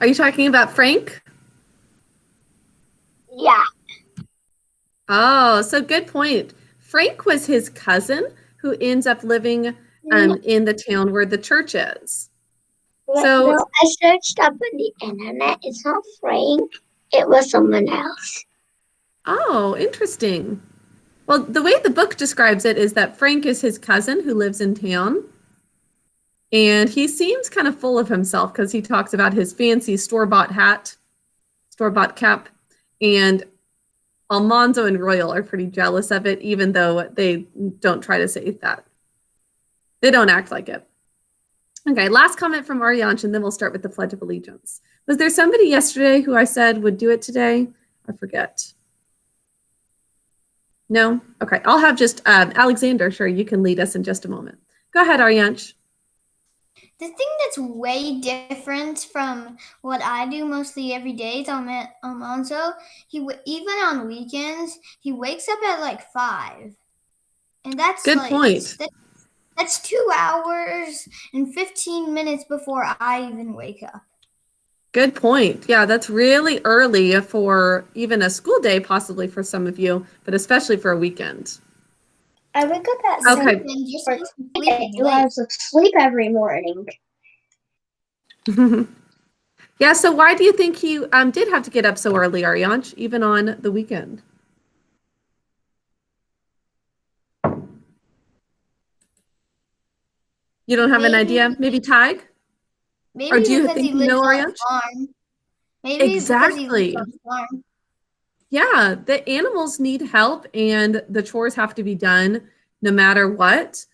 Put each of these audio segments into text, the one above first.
Are you talking about Frank? Yeah. Oh, so good point. Frank was his cousin who ends up living No, in the town where the church is. no, So, I searched up on the internet. It's not Frank. It was someone else. oh, interesting. Well, the way the book describes it is that Frank is his cousin who lives in town. And he seems kind of full of himself because he talks about his fancy store-bought hat, store-bought cap, and Almanzo and Royal are pretty jealous of it, even though they don't try to say that. They don't act like it. Okay, last comment from Arianch, and then we'll start with the Pledge of Allegiance. Was there somebody yesterday who I said would do it today? I forget. No? Okay, I'll have just Alexander. Sure, you can lead us in just a moment. Go ahead, Arianch. The thing that's way different from what I do mostly every day is Alonso. Even on weekends, he wakes up at like 5, and that's Good point. that's 2 hours and 15 minutes before I even wake up. Good point. Yeah, that's really early for even a school day, possibly for some of you, but especially for a weekend. I wake up at Okay. 7 And you're for supposed to be sleeping 2 late. hours of sleep every morning. Yeah, so why do you think he did have to get up so early, Arianch, even on the weekend? You don't have an idea? Maybe Tig? Or Maybe do you because he think you lives know, on Arianch? a farm. Maybe because he lives Exactly. on a farm. Yeah, the animals need help and the chores have to be done no matter what.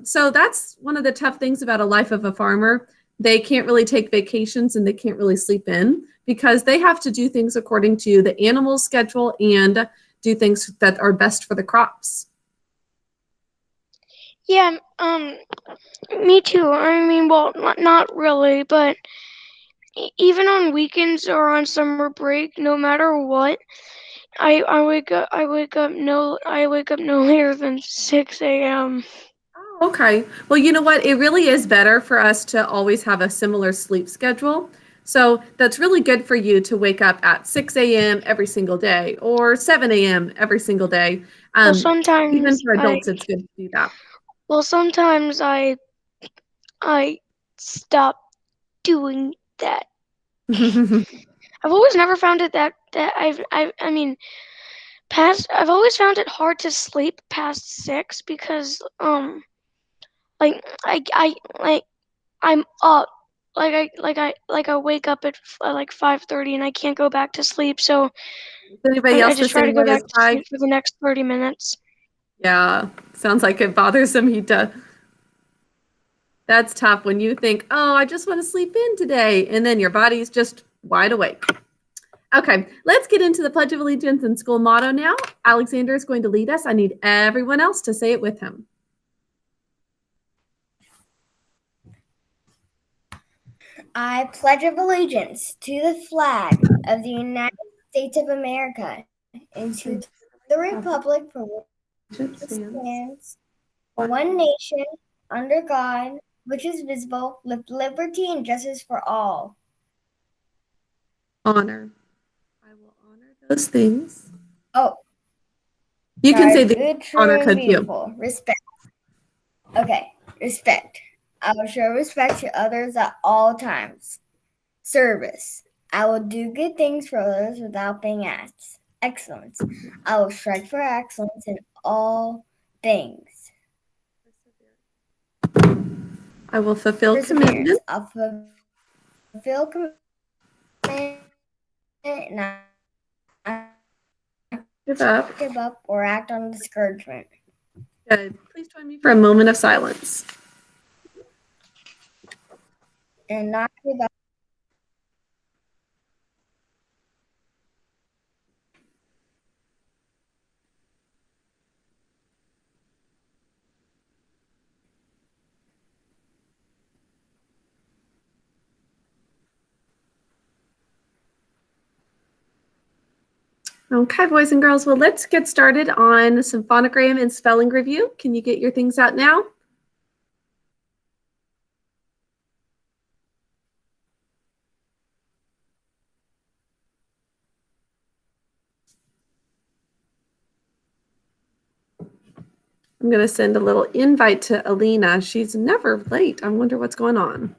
So that's one of the tough things about a life of a farmer. They can't really take vacations and they can't really sleep in because they have to do things according to the animal schedule and do things that are best for the crops. Yeah, me too. I mean, well, not really, but even on weekends or on summer break, no matter what, I wake up no later than 6 a.m. Oh, okay. Well, you know what? It really is better for us to always have a similar sleep schedule. So that's really good for you to wake up at 6 a.m. every single day or 7 a.m. every single day. Well, Even sometimes for I adults, it's good to do that. well sometimes I stop doing that. I've always never found it that I mean past I've always found it hard to sleep past 6 because like like I'm up I wake up at like 5:30 and I can't go back to sleep, so Is anybody I else the just try to same go way back as to Ty? sleep for the next 30 minutes. Yeah, sounds like it bothers him. That's tough when you think, oh, I just want to sleep in today. And then your body's just wide awake. Okay, let's get into the Pledge of Allegiance and school motto now. Alexander is going to lead us. I need everyone else to say it with him. I pledge allegiance to the flag of the United States of America and to the republic for which it stands, one nation, under God, which is visible, with liberty and justice for all. Honor. I will honor those things. Oh, You can say sorry. the Good, honor true, and code too. beautiful. Respect. Okay, respect. I will show respect to others at all times. Service. I will do good things for others without being asked. Excellence. I will strive for excellence in all things. I will fulfill Perseverance. commitment. I'll fulfill commitment and not Give up. give up or act on discouragement. Good. Please join me for a moment of silence. And not give up. Okay, boys and girls, well, let's get started on some phonogram and spelling review. Can you get your things out now? I'm going to send a little invite to Alina. She's never late. I wonder what's going on.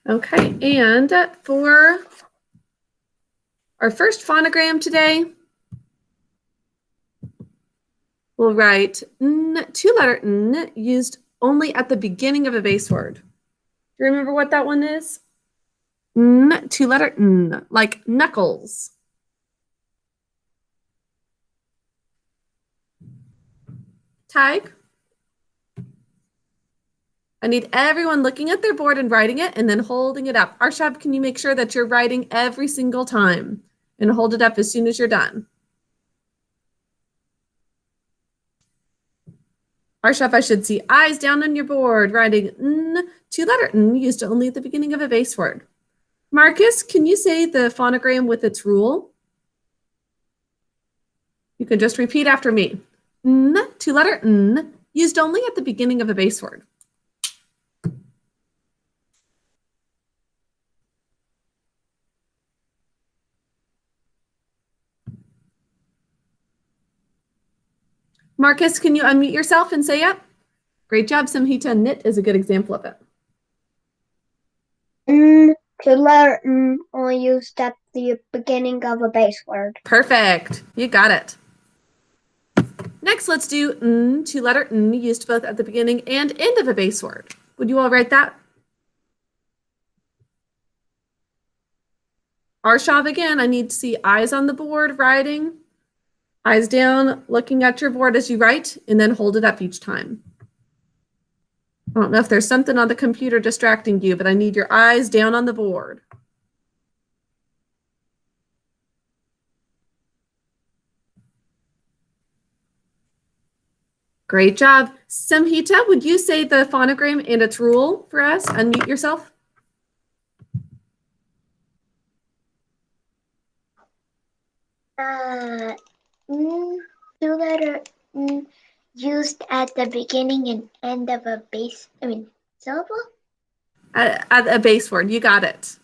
Okay, and for our first phonogram today, we'll write N, two-letter N, used only at the beginning of a base word. Do you remember what that one is? N, two-letter N, like knuckles. Tag. I need everyone looking at their board and writing it and then holding it up. Arshab, can you make sure that you're writing every single time and hold it up as soon as you're done? Arshab, I should see eyes down on your board, writing N, two-letter N, used only at the beginning of a base word. Marcus, can you say the phonogram with its rule? You can just repeat after me. N, two-letter N, used only at the beginning of a base word. Marcus, can you unmute yourself and say it? Great job, Samhita. Knit is a good example of it. N, two-letter N, only used at the beginning of a base word. Perfect. You got it. Next, let's do N, two-letter N, used both at the beginning and end of a base word. Would you all write that? Arshav, again, I need to see eyes on the board writing. Eyes down, looking at your board as you write, and then hold it up each time. I don't know if there's something on the computer distracting you, but I need your eyes down on the board. Great job. Samhita, would you say the phonogram and its rule for us? Unmute yourself. N, two-letter N, used at the beginning and end of a syllable? At a base word, you got it.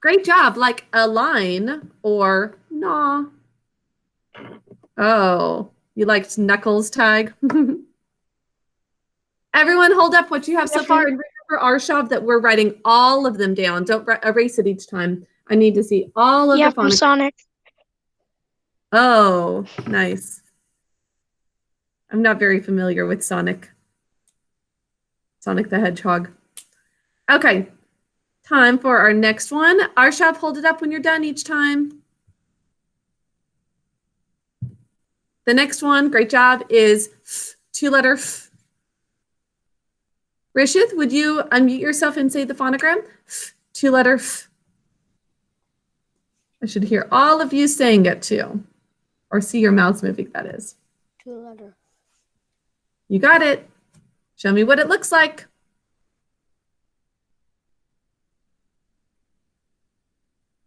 Great job, like a line or nah. Oh, you liked knuckles tag? Everyone hold up what you have so far. And remember, Arshav, that we're writing all of them down. Don't erase it each time. I need to see all of the from Sonic. Oh, nice. I'm not very familiar with Sonic. Sonic the Hedgehog. Okay, time for our next one. Arshav, hold it up when you're done each time. The next one, great job, is F, two-letter F. Rishith, would you unmute yourself and say the phonogram? F, two-letter F. I should hear all of you saying it too. Or see your mouths moving, that is. Two-letter. You got it. Show me what it looks like.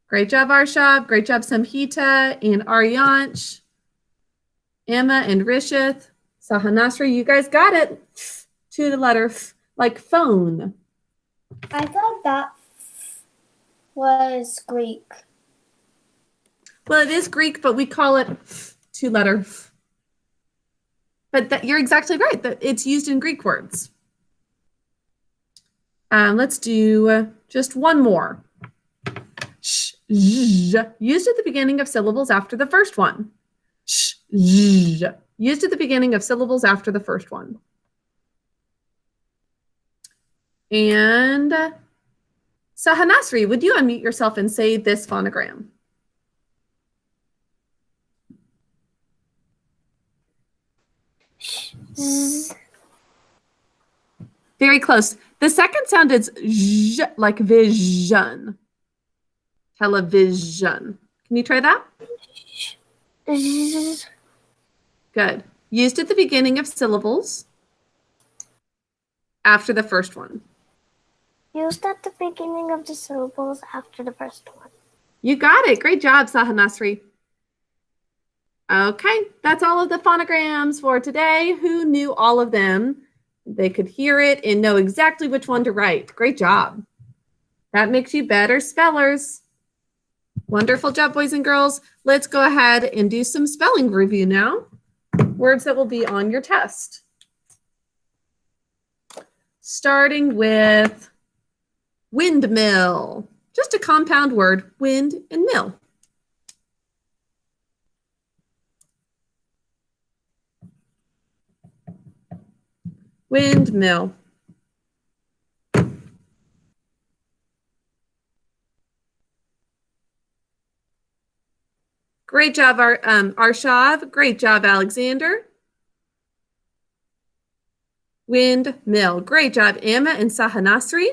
Great job, Arshav. Great job, Samhita and Aryansh. Emma and Rishith. Sahanasri, you guys got it. To the letter F, like phone. I thought that was Greek. Well, it is Greek, but we call it two-letter F. But you're exactly right. That it's used in Greek words. Let's do just one more. Sh, zh, used at the beginning of syllables after the first one. Sh, zh, used at the beginning of syllables after the first one. And Sahanasri, would you unmute yourself and say this phonogram? Very close. The second sound is zh, like vision. Television. Can you try that? Good. Used at the beginning of syllables after the first one. Used at the beginning of the syllables after the first one. You got it. Great job, Sahanasri. Okay, that's all of the phonograms for today. Who knew all of them? They could hear it and know exactly which one to write. Great job. That makes you better spellers. Wonderful job, boys and girls. Let's go ahead and do some spelling review now. Words that will be on your test. Starting with windmill. Just a compound word, wind and mill. Windmill. Great job, Arshav. Great job, Alexander. Windmill. Great job, Emma and Sahanasri.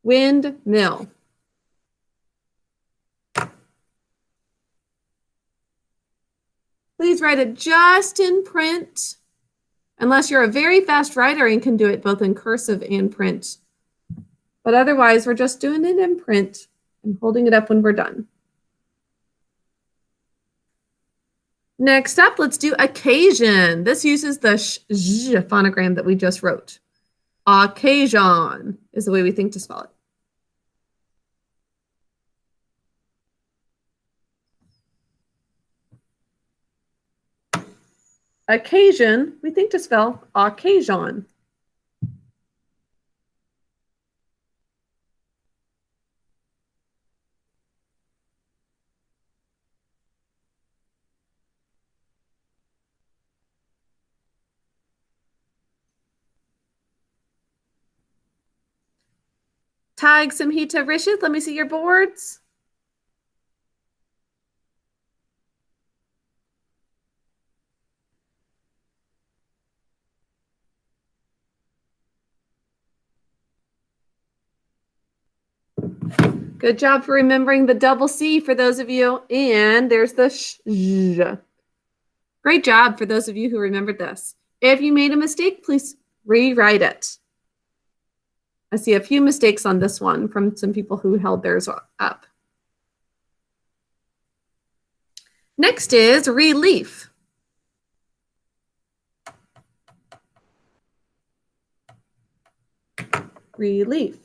Windmill. Please write it just in print, unless you're a very fast writer and can do it both in cursive and print. But otherwise, we're just doing it in print and holding it up when we're done. Next up, let's do occasion. This uses the sh phonogram that we just wrote. Occasion is the way we think to spell it. Occasion, we think to spell occasion. Tag Samhita Rishit, let me see your boards. Good job for remembering the double C for those of you. And there's the sh. Great job for those of you who remembered this. If you made a mistake, please rewrite it. I see a few mistakes on this one from some people who held theirs up. Next is relief. Relief.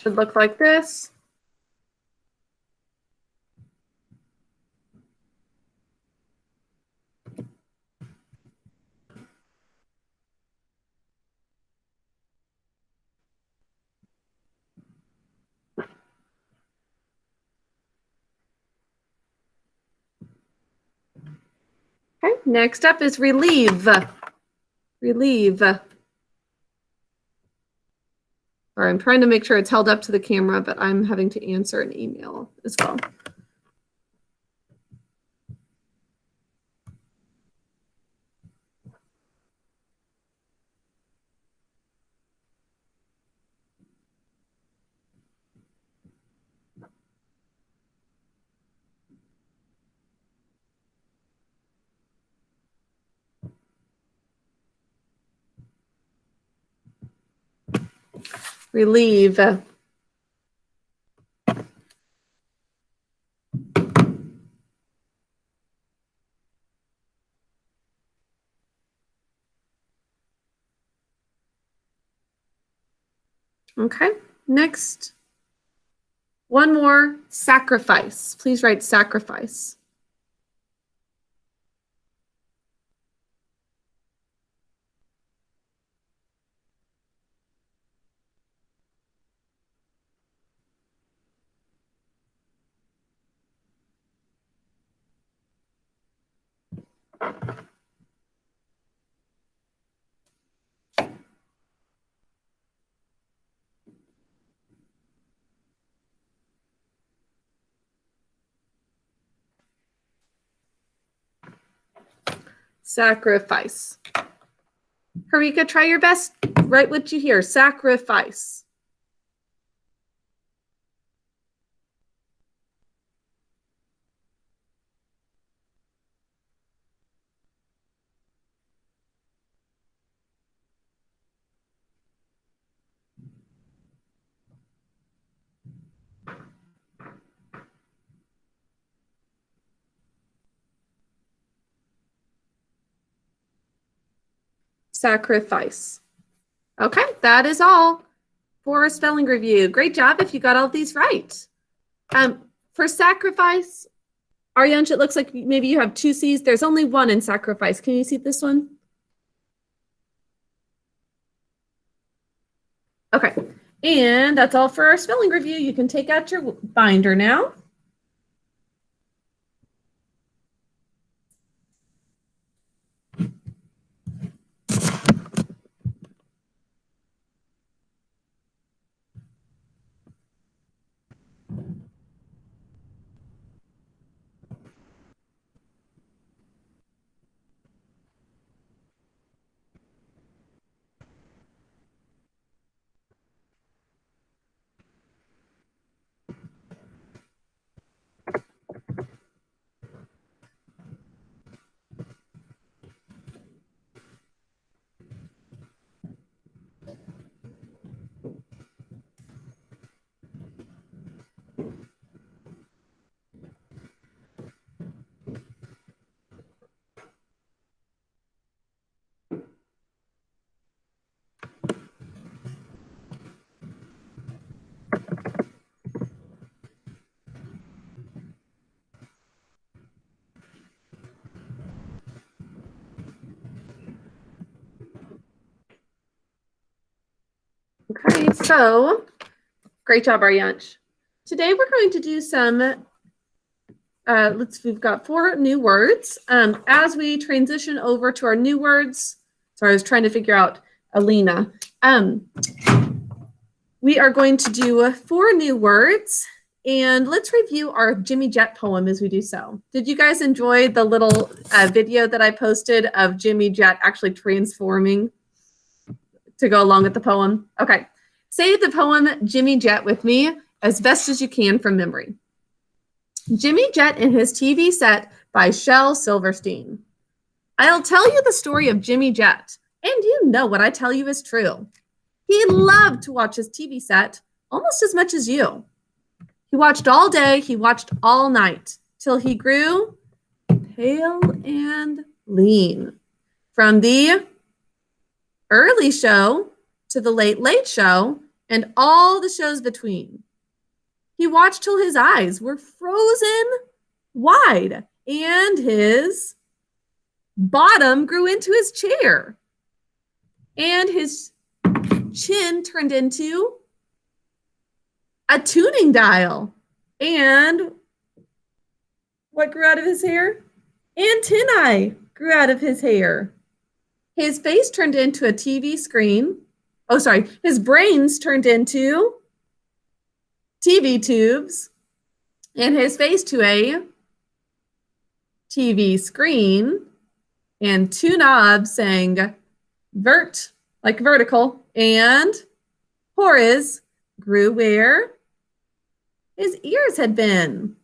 Should look like this. Okay, next up is relieve. Relieve. Or I'm trying to make sure it's held up to the camera, but I'm having to answer an email as well. Relieve. Okay, next. One more, sacrifice. Please write sacrifice. Sacrifice. Harika, try your best. Write what you hear. Sacrifice. Sacrifice. Okay, that is all for our spelling review. Great job if you got all of these right. For sacrifice, Aryansh, it looks like maybe you have 2 C's. There's only 1 in sacrifice. Can you see this one? Okay, and that's all for our spelling review. You can take out your binder now. Okay, so great job, Aryansh. Today we're going to do some, we've got 4 new words. As we transition over to our new words, sorry, I was trying to figure out Alina. We are going to do 4 new words, and let's review our Jimmy Jet poem as we do so. Did you guys enjoy the little video that I posted of Jimmy Jet actually transforming to go along with the poem? Okay, say the poem Jimmy Jet with me as best as you can from memory. Jimmy Jet and his TV set by Shel Silverstein. I'll tell you the story of Jimmy Jet, and you know what I tell you is true. He loved to watch his TV set almost as much as you. He watched all day, he watched all night, till he grew pale and lean. From the early show to the late, late show and all the shows between. He watched till his eyes were frozen wide and his bottom grew into his chair and his chin turned into a tuning dial. And what grew out of his hair? Antennae grew out of his hair. His face turned into a TV screen. Oh, sorry. His brains turned into TV tubes. And his face to a TV screen. And 2 knobs saying vert, like vertical. And horiz grew where his ears had been.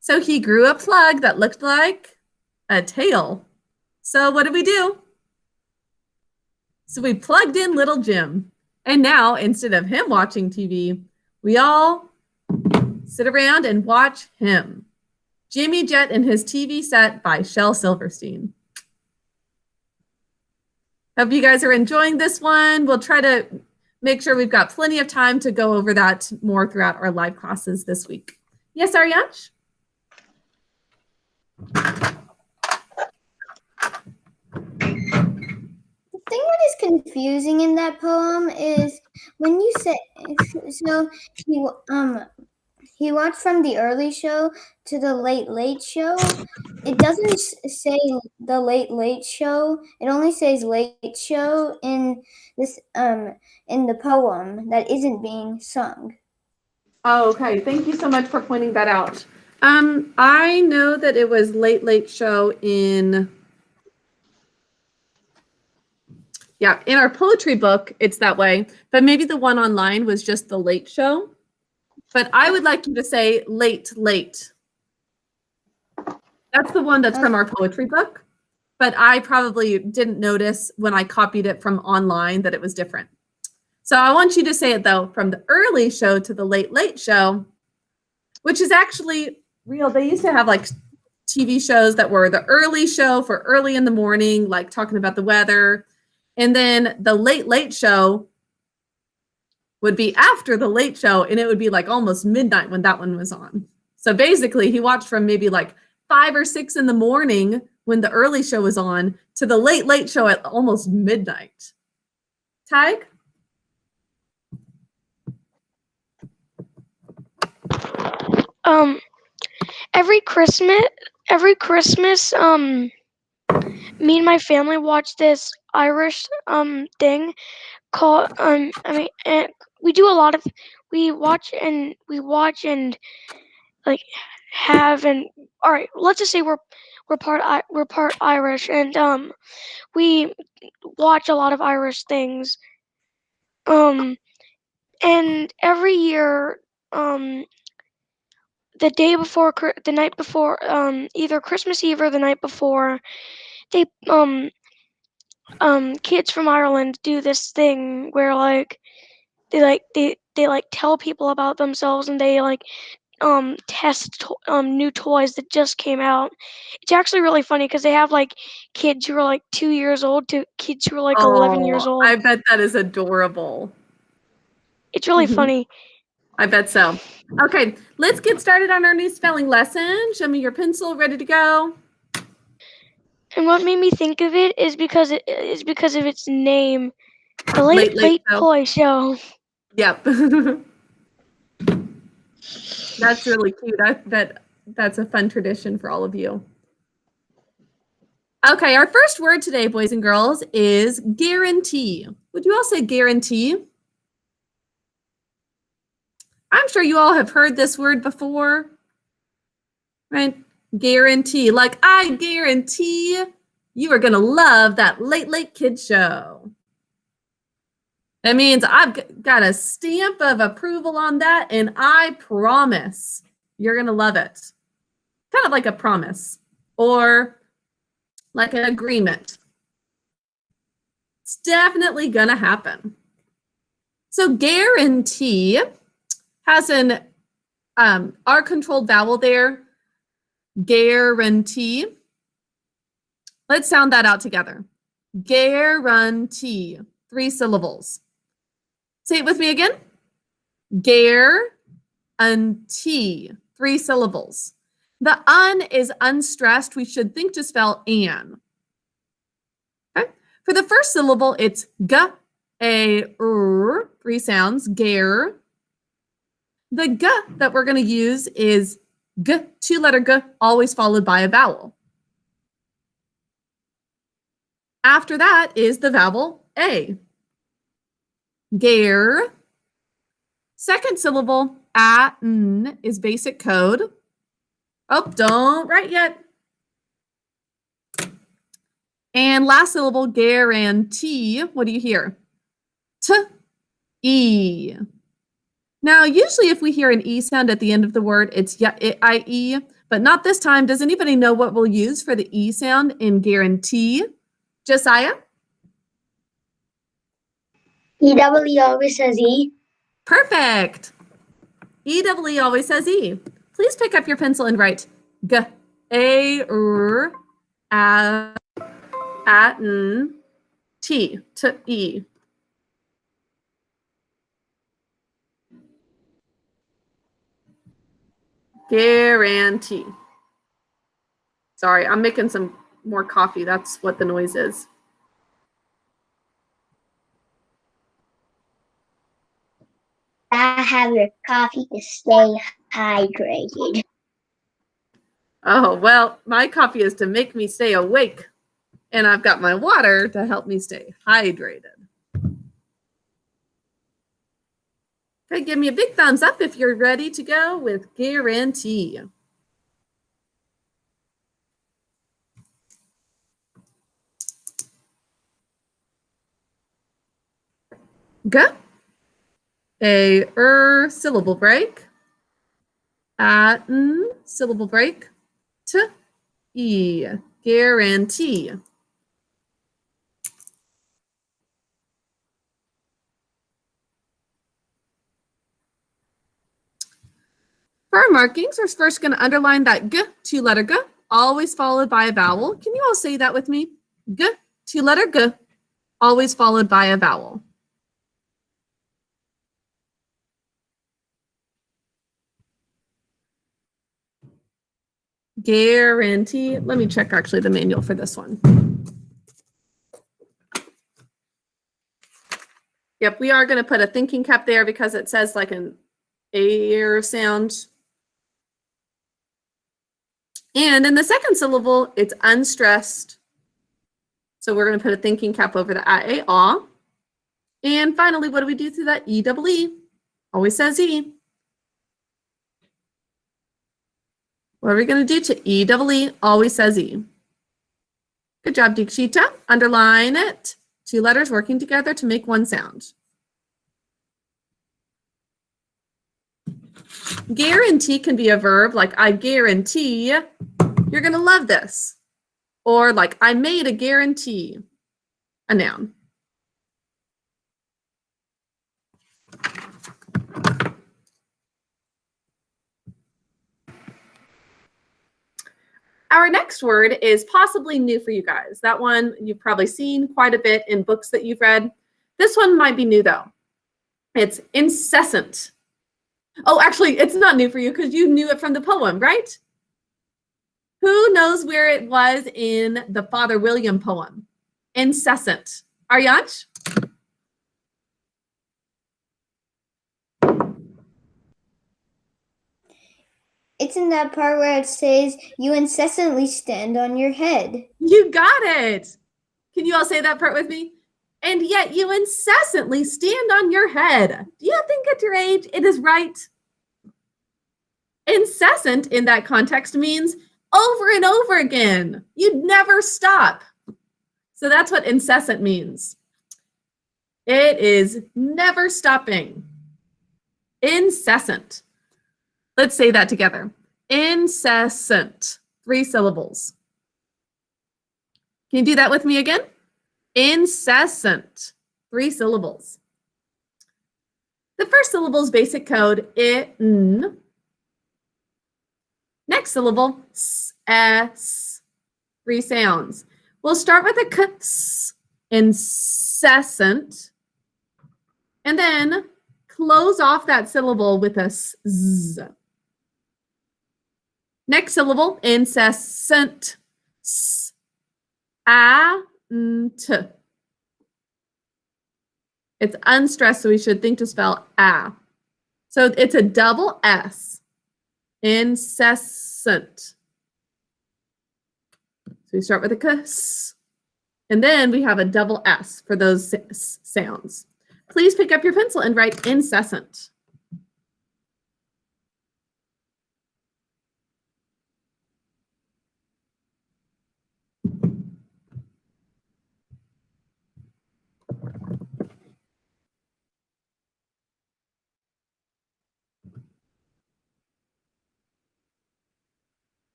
So he grew a plug that looked like a tail. So what did we do? So we plugged in little Jim. And now, instead of him watching TV, we all sit around and watch him. Jimmy Jet and his TV set by Shel Silverstein. Hope you guys are enjoying this one. We'll try to make sure we've got plenty of time to go over that more throughout our live classes this week. Yes, Aryansh? The thing that is confusing in that poem is when you say, so he watched from the early show to the late late show. It doesn't say the late late show. It only says late show in this in the poem that isn't being sung. Oh, okay. Thank you so much for pointing that out. I know that it was late late show in Yeah, in our poetry book, it's that way. But maybe the one online was just the late show. But I would like you to say late, late. That's the one that's from our poetry book. But I probably didn't notice when I copied it from online that it was different. So I want you to say it, though, from the early show to the late, late show, which is actually real. They used to have like TV shows that were the early show for early in the morning, like talking about the weather. And then the late, late show would be after the late show, and it would be like almost midnight when that one was on. So basically, he watched from maybe like 5 or 6 in the morning when the early show was on to the late, late show at almost midnight. Tig? Every Christmas, me and my family watch this Irish thing called we do a lot of we watch and like have and all right, let's just say we're part Irish, and we watch a lot of Irish things, and every year, the night before, either Christmas Eve or the night before, they kids from Ireland do this thing where they tell people about themselves, and they test new toys that just came out. It's actually really funny because they have like kids who are like 2 years old to kids who are like 11 years old. I bet that is adorable. It's really funny. I bet so. Okay, let's get started on our new spelling lesson. Show me your pencil, ready to go. And what made me think of it is because of its name, the Late Late Toy Show. Yep. That's really cute. That's a fun tradition for all of you. Okay, our first word today, boys and girls, is guarantee. Would you all say guarantee? I'm sure you all have heard this word before, right? Guarantee, like I guarantee you are going to love that Late Late Kid Show. That means I've got a stamp of approval on that, and I promise you're going to love it. Kind of like a promise or like an agreement. It's definitely going to happen. So guarantee has an R-controlled vowel there. Guarantee. Let's sound that out together. Guarantee. 3 syllables. Say it with me again. Guarantee. 3 syllables. The un is unstressed. We should think to spell an. Okay. For the first syllable, it's g, a, r, 3 sounds. Gare. The g that we're going to use is g, 2-letter g, always followed by a vowel. After that is the vowel a. Gare. Second syllable, a-n, is basic code. Oh, don't write yet. And last syllable, guarantee. What do you hear? T-e. Now, usually if we hear an E sound at the end of the word, it's I-E, but not this time. Does anybody know what we'll use for the E sound in guarantee? Josiah? E-double-E always says E. Perfect. E-double-E always says E. Please pick up your pencil and write G, A, R, A, N, T, E. Guarantee. Sorry, I'm making some more coffee. That's what the noise is. I have your coffee to stay hydrated. Oh, well, my coffee is to make me stay awake, and I've got my water to help me stay hydrated. Okay, give me a big thumbs up if you're ready to go with guarantee. G, a syllable break, a n syllable break, t, e, guarantee. For our markings, we're first going to underline that G, two-letter G, always followed by a vowel. Can you all say that with me? G, two-letter G, always followed by a vowel. Guarantee. Let me check actually the manual for this one. Yep, we are going to put a thinking cap there because it says like an air sound. And in the second syllable, it's unstressed. So we're going to put a thinking cap over the a, aw. And finally, what do we do through that E-double-E? Always says E. What are we going to do to E-double-E? Always says E. Good job, Dikshita. Underline it. Two letters working together to make one sound. Guarantee can be a verb, like I guarantee you're going to love this. Or like I made a guarantee, a noun. Our next word is possibly new for you guys. That one you've probably seen quite a bit in books that you've read. This one might be new though. It's incessant. Oh, actually, it's not new for you because you knew it from the poem, right? Who knows where it was in the Father William poem? Incessant. Aryansh? It's in that part where it says, you incessantly stand on your head. You got it. Can you all say that part with me? And yet you incessantly stand on your head. Do you think at your age it is right? Incessant in that context means over and over again. You'd never stop. So that's what incessant means. It is never stopping. Incessant. Let's say that together. Incessant. 3 syllables. Can you do that with me again? Incessant. 3 syllables. The first syllable is basic code. In. Next syllable, s. 3 sounds. We'll start with a k, s, incessant, and then close off that syllable with a z. Next syllable, incessant, s, a, n, t. It's unstressed, so we should think to spell a. So it's a double S, incessant. So we start with a k, s, and then we have a double S for those sounds. Please pick up your pencil and write incessant.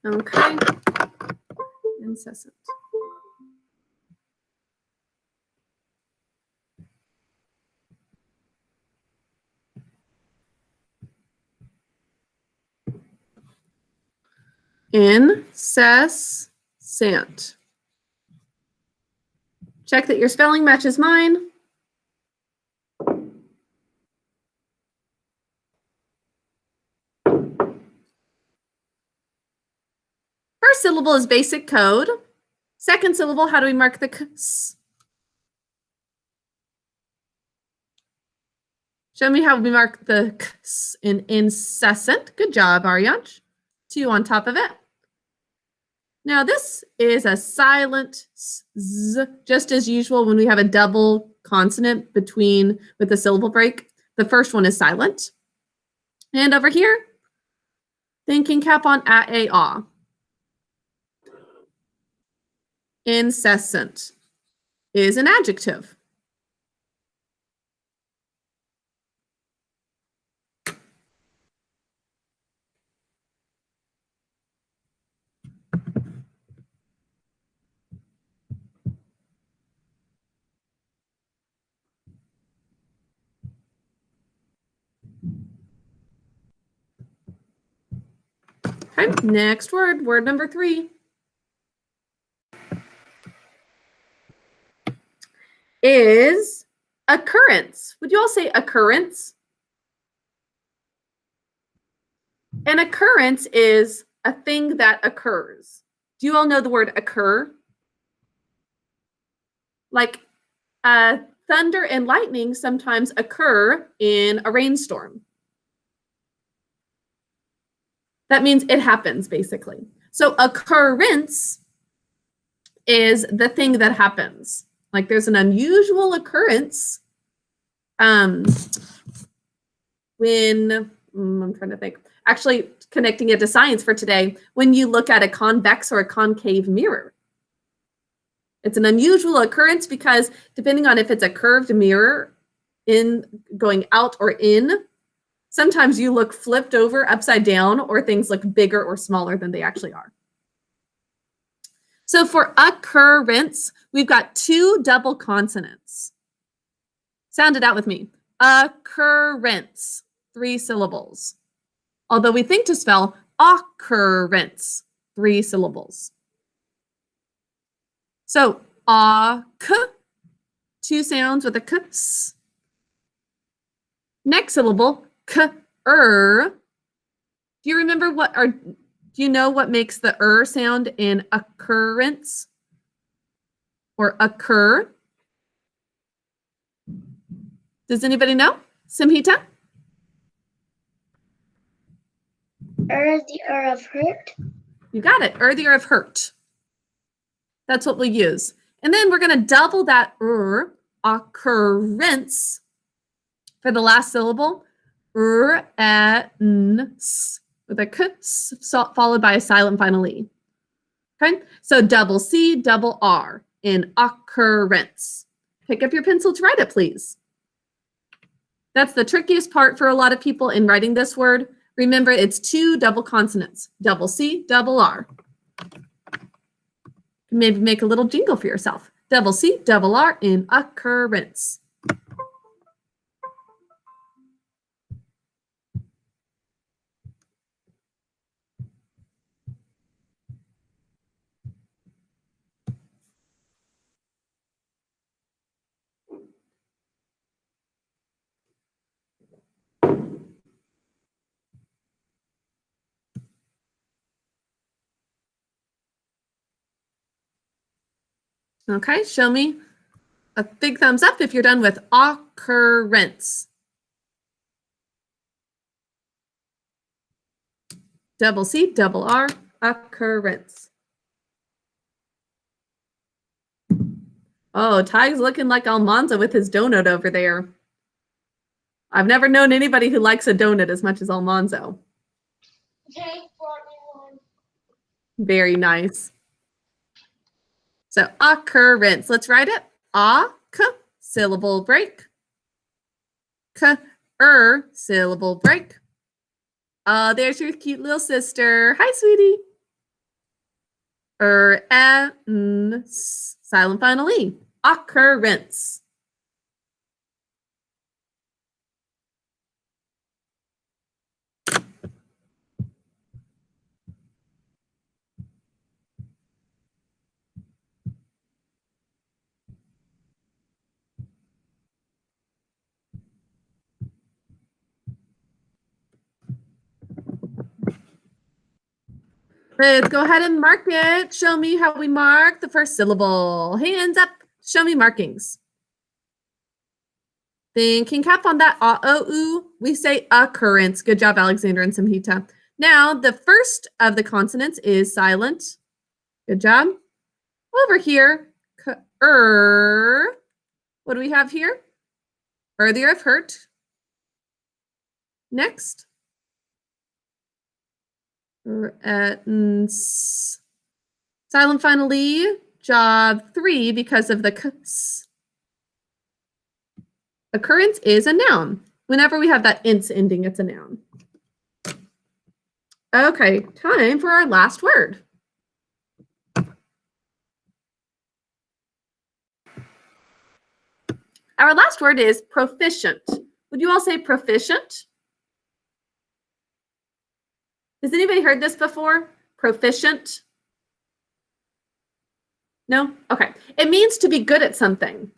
Okay, incessant. Incessant. Check that your spelling matches mine. First syllable is basic code. Second syllable, how do we mark the Ks? Show me how we mark the Ks in incessant. Good job, Aryansh. 2 on top of it. Now this is a silent Z, just as usual when we have a double consonant with a syllable break. The first one is silent. And over here, thinking cap on at a ah. Incessant is an adjective. Okay, next word, word number 3. Is occurrence. Would you all say occurrence? An occurrence is a thing that occurs. Do you all know the word occur? Like thunder and lightning sometimes occur in a rainstorm. That means it happens, basically. So occurrence is the thing that happens. Like there's an unusual occurrence when, I'm trying to think, actually connecting it to science for today, when you look at a convex or a concave mirror. It's an unusual occurrence because depending on if it's a curved mirror in going out or in, sometimes you look flipped over upside down or things look bigger or smaller than they actually are. So for occurrence, we've got 2 double consonants. Sound it out with me. Occurrence, 3 syllables. Although we think to spell occurrence, 3 syllables. So, k, 2 sounds with a k. Next syllable, k-er. Do you remember do you know what makes the sound in occurrence or occur? Does anybody know? Simhita? The of hurt. You got it. The of hurt. That's what we'll use. And then we're going to double that occurrence for the last syllable. S with a k followed by a silent final E. Okay, so double C, double R in occurrence. Pick up your pencil to write it, please. That's the trickiest part for a lot of people in writing this word. Remember, it's 2 double consonants, double C, double R. Maybe make a little jingle for yourself. Double C, double R in occurrence. Okay, show me a big thumbs up if you're done with occurrence. Double C, double R, occurrence. Oh, Ty's looking like Almanza with his donut over there. I've never known anybody who likes a donut as much as Almanzo. Okay, brought me one. Very nice. So occurrence, let's write it. K, syllable break. Syllable break. Oh, there's your cute little sister. Hi, sweetie. Silent final E. Occurrence. Let's go ahead and mark it. Show me how we mark the first syllable. Hands up. Show me markings. Thinking cap on that. O-U. We say occurrence. Good job, Alexander and Samhita. Now, the first of the consonants is silent. Good job. Over here, what do we have here? Earlier of hurt. Next. Silent finally. Job 3 because of the s. Occurrence is a noun. Whenever we have that "-ince" ending, it's a noun. Okay, time for our last word. Our last word is proficient. Would you all say proficient? Has anybody heard this before? Proficient? No? Okay. It means to be good at something.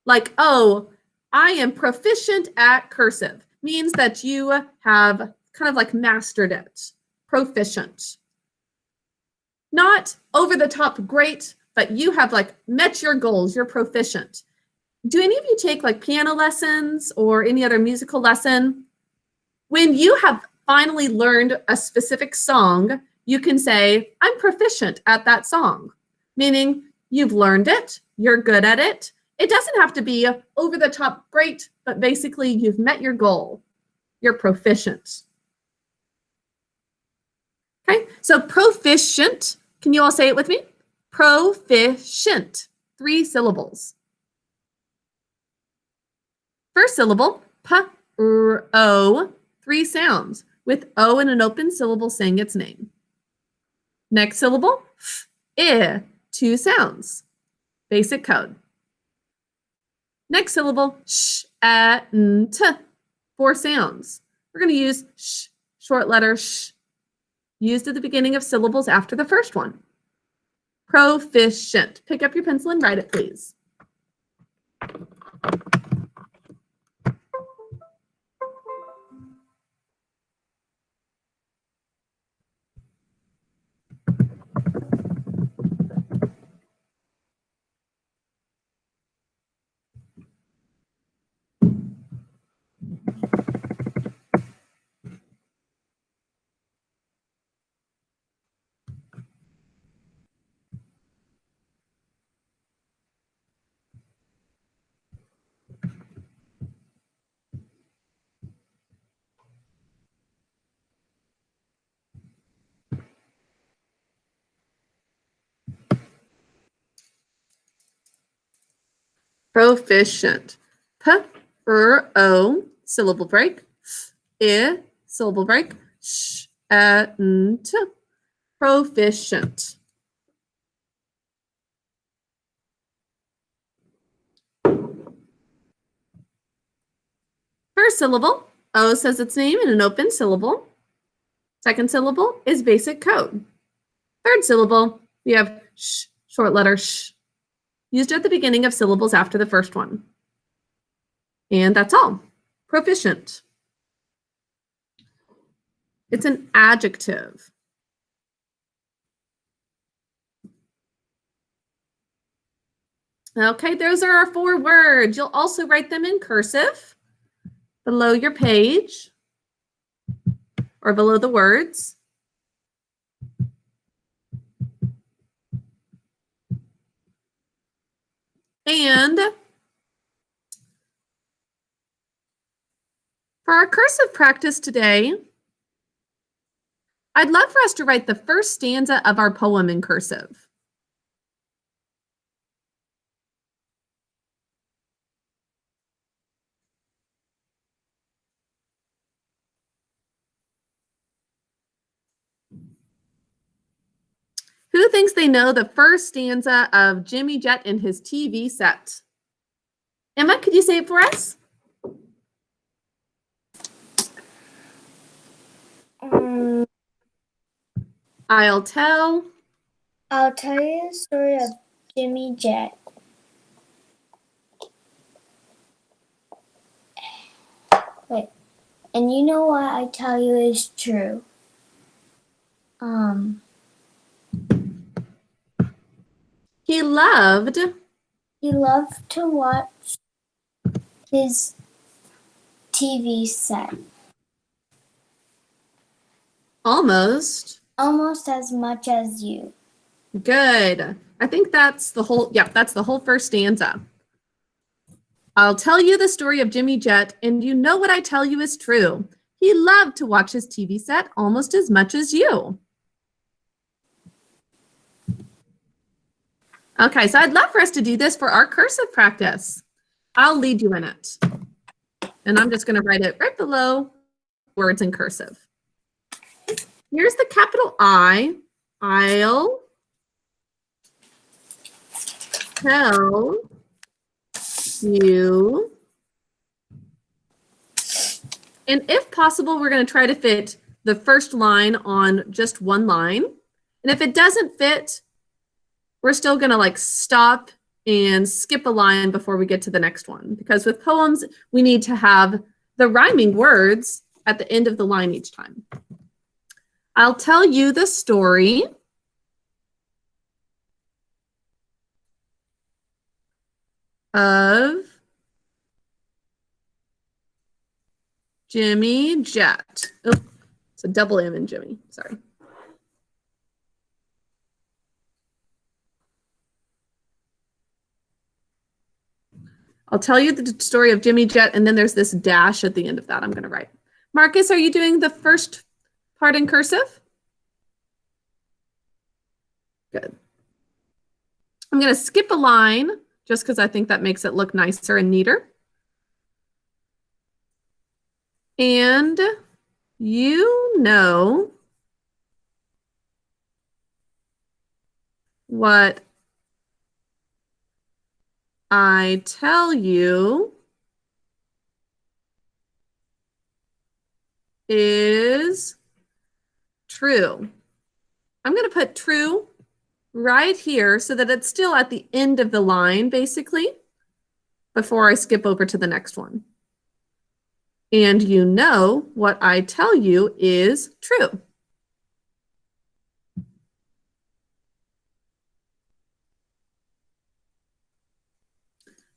Like, oh, I am proficient at cursive. Means that you have kind of like mastered it. Proficient. Not over the top great, but you have like met your goals. You're proficient. Do any of you take like piano lessons or any other musical lesson? When you have finally learned a specific song, you can say, I'm proficient at that song. Meaning you've learned it, you're good at it. It doesn't have to be over the top great, but basically you've met your goal. You're proficient. Okay, so proficient, can you all say it with me? Proficient, 3 syllables. First syllable, p-r-o, 3 sounds, with O in an open syllable saying its name. Next syllable, f-I, 2 sounds, basic code. Next syllable, sh-a-n-t, 4 sounds. We're going to use sh, short letter sh, used at the beginning of syllables after the first one. Proficient. Pick up your pencil and write it, please. Proficient. P-r-o, syllable break. F-I, syllable break. Sh-a-n-t. Proficient. First syllable, O says its name in an open syllable. Second syllable is basic code. Third syllable, we have sh, short letter sh, used at the beginning of syllables after the first one. And that's all. Proficient. It's an adjective. Okay, those are our 4 words. You'll also write them in cursive below your page or below the words. And for our cursive practice today, I'd love for us to write the first stanza of our poem in cursive. Who thinks they know the first stanza of Jimmy Jet and his TV set? Emma, could you say it for us? I'll tell you the story of Jimmy Jet. Wait, and you know what I tell you is true. Um, He loved. he loved to watch his TV set Almost. almost as much as you. Good. I think that's the whole, yep, that's the whole first stanza. I'll tell you the story of Jimmy Jett, and you know what I tell you is true. He loved to watch his TV set almost as much as you. Okay, so I'd love for us to do this for our cursive practice. I'll lead you in it. And I'm just going to write it right below words in cursive. Here's the capital I. I'll tell you. And if possible, we're going to try to fit the first line on just one line. And if it doesn't fit, we're still going to like stop and skip a line before we get to the next one. Because with poems, we need to have the rhyming words at the end of the line each time. I'll tell you the story of Jimmy Jett. Oh, it's a double M in Jimmy, sorry. I'll tell you the story of Jimmy Jett, and then there's this dash at the end of that I'm going to write. Marcus, are you doing the first part in cursive? Good. I'm going to skip a line just because I think that makes it look nicer and neater. And you know what I tell you is true. I'm going to put true right here so that it's still at the end of the line, basically, before I skip over to the next one. And you know what I tell you is true.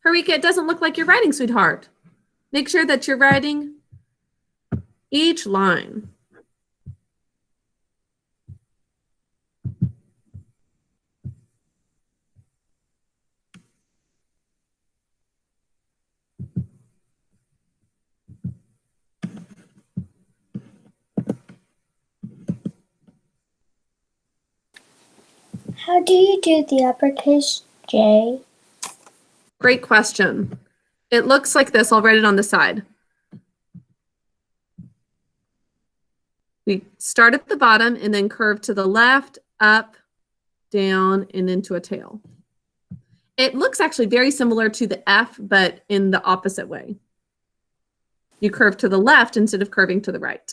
Harika, it doesn't look like you're writing, sweetheart. Make sure that you're writing each line. How do you do the uppercase J? Great question. It looks like this. I'll write it on the side. We start at the bottom and then curve to the left, up, down, and into a tail. It looks actually very similar to the F, but in the opposite way. You curve to the left instead of curving to the right.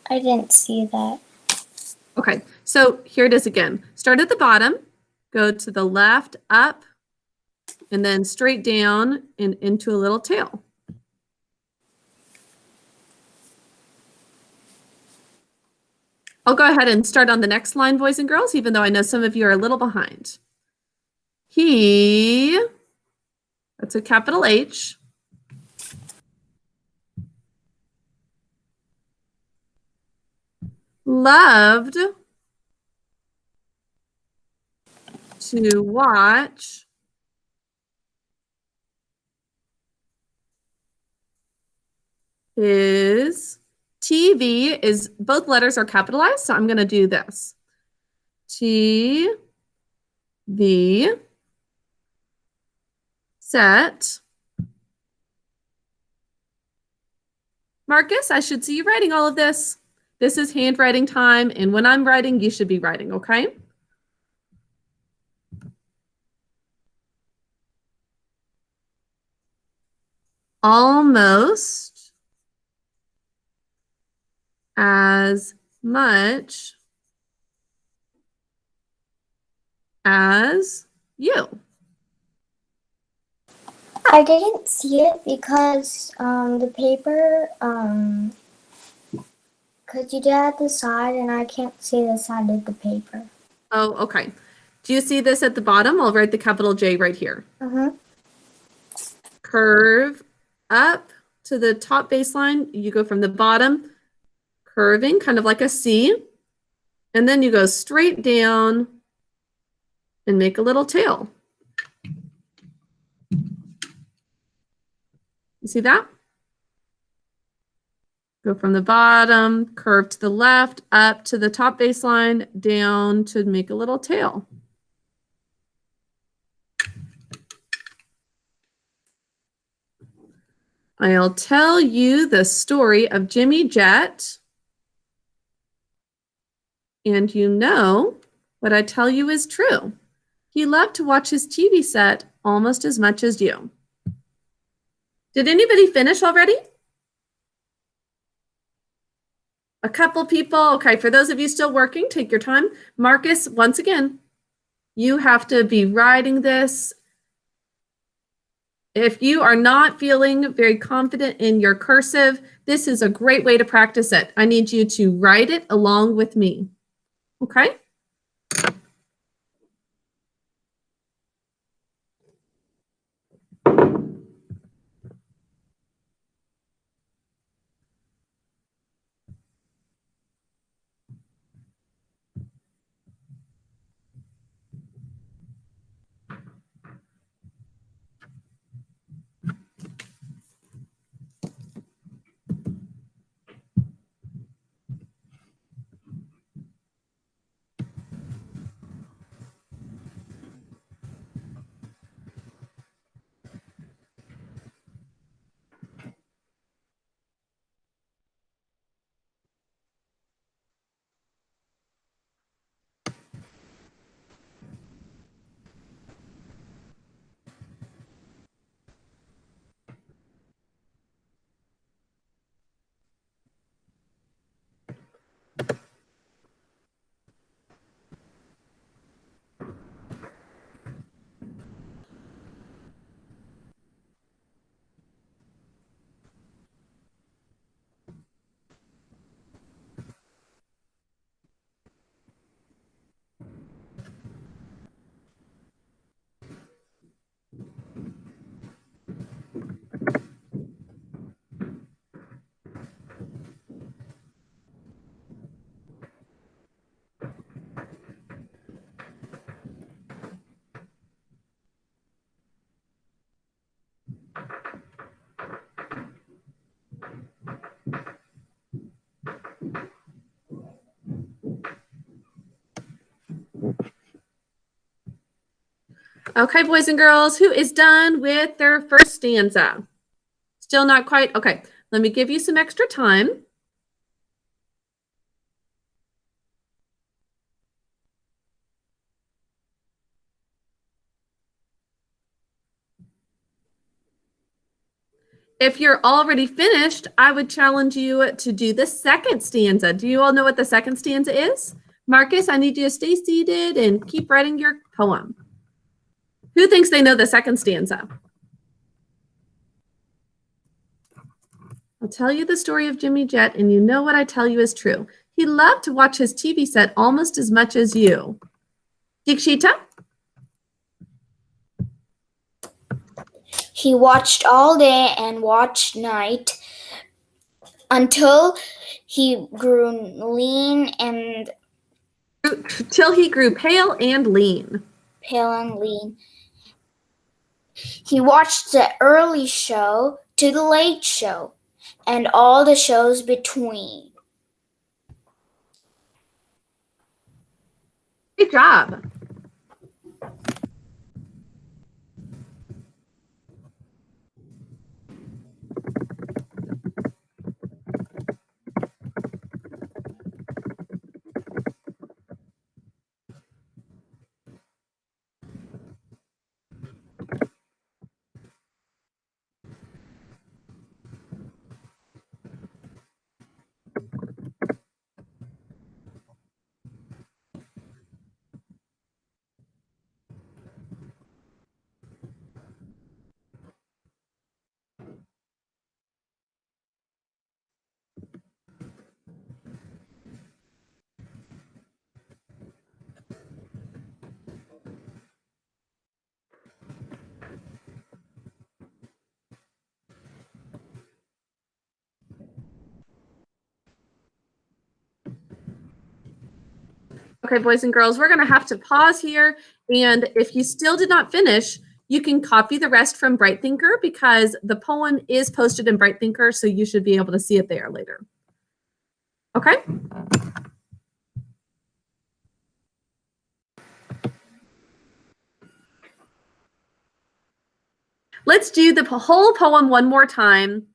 I didn't see that. Okay, so here it is again. Start at the bottom, go to the left, up, and then straight down and into a little tail. I'll go ahead and start on the next line, boys and girls, even though I know some of you are a little behind. He, that's a capital H. Loved to watch his TV is, both letters are capitalized, so I'm going to do this. TV set. Marcus, I should see you writing all of this. This is handwriting time, and when I'm writing, you should be writing, okay? Almost as much as you. I didn't see it because the paper Could you do it at the side, and I can't see the side of the paper. Oh, okay. Do you see this at the bottom? I'll write the capital J right here. Curve up to the top baseline. You go from the bottom, curving, kind of like a C. And then you go straight down and make a little tail. You see that? Go from the bottom, curve to the left, up to the top baseline, down to make a little tail. I'll tell you the story of Jimmy Jet. And you know what I tell you is true. He loved to watch his TV set almost as much as you. Did anybody finish already? A couple people. Okay, for those of you still working, take your time. Marcus, once again, you have to be writing this. If you are not feeling very confident in your cursive, this is a great way to practice it. I need you to write it along with me. Okay? Okay, boys and girls, who is done with their first stanza? Still not quite? Okay, let me give you some extra time. If you're already finished, I would challenge you to do the second stanza. Do you all know what the second stanza is? Marcus, I need you to stay seated and keep writing your poem. Who thinks they know the second stanza? I'll tell you the story of Jimmy Jet, and you know what I tell you is true. He loved to watch his TV set almost as much as you. Dikshita? He watched all day and watched night until he grew lean and Till he grew pale and lean. He watched the early show to the late show and all the shows between. Great job. Okay, boys and girls, we're going to have to pause here. And if you still did not finish, you can copy the rest from Bright Thinker because the poem is posted in Bright Thinker, so you should be able to see it there later. Okay? Let's do the whole poem one more time.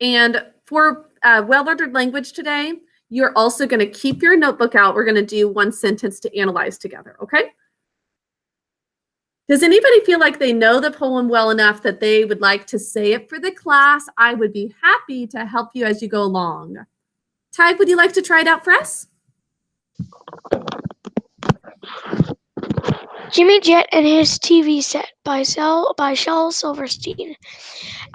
And for well-ordered language today, you're also going to keep your notebook out. We're going to do one sentence to analyze together, okay? Does anybody feel like they know the poem well enough that they would like to say it for the class? I would be happy to help you as you go along. Ty, would you like to try it out for us? Jimmy Jet and His TV Set by Shel Silverstein.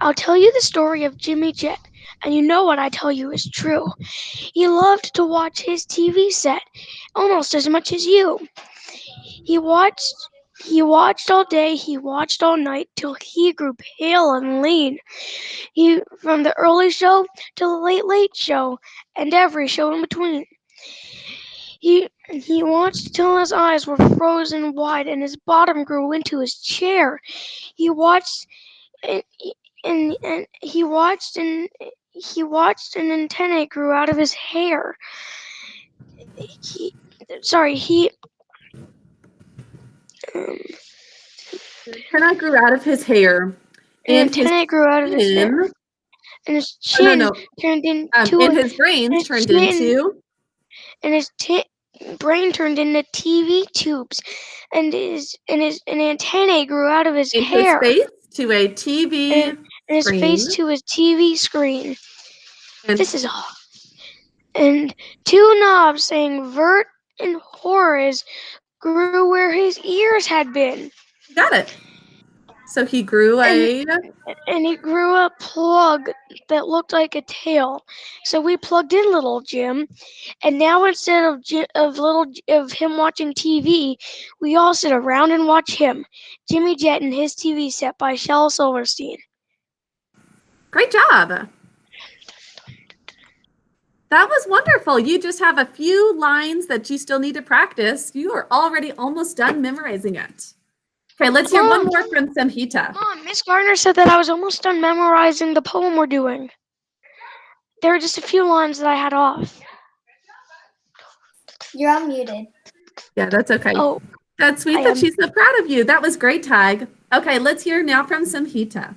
I'll tell you the story of Jimmy Jet, and you know what I tell you is true. He loved to watch his TV set almost as much as you. He watched all day, he watched all night, till he grew pale and lean. From the early show to the late show, and every show in between. He watched till his eyes were frozen wide, and his bottom grew into his chair. He watched, and he watched, and an antennae grew out of his hair. Antenna grew out of his hair. And antennae grew out of his hair. And his chin turned into and his brain turned into. And his brain turned into TV tubes, and his antennae grew out of his hair. His face to a TV and his screen. Face to his TV screen. And this is all. And two knobs saying Vert and Horace grew where his ears had been. You got it. So he grew he grew a plug that looked like a tail. So we plugged in little Jim, and now instead of him watching TV, we all sit around and watch him. Jimmy Jet and His TV Set by Shel Silverstein. Great job. That was wonderful. You just have a few lines that you still need to practice. You are already almost done memorizing it. Okay, let's hear one more from Samhita. Mom, Miss Gardner said that I was almost done memorizing the poem we're doing. There were just a few lines that I had off. You're unmuted. Yeah, that's okay. Oh, that's sweet that she's so proud of you. That was great, Tig. Okay, let's hear now from Samhita.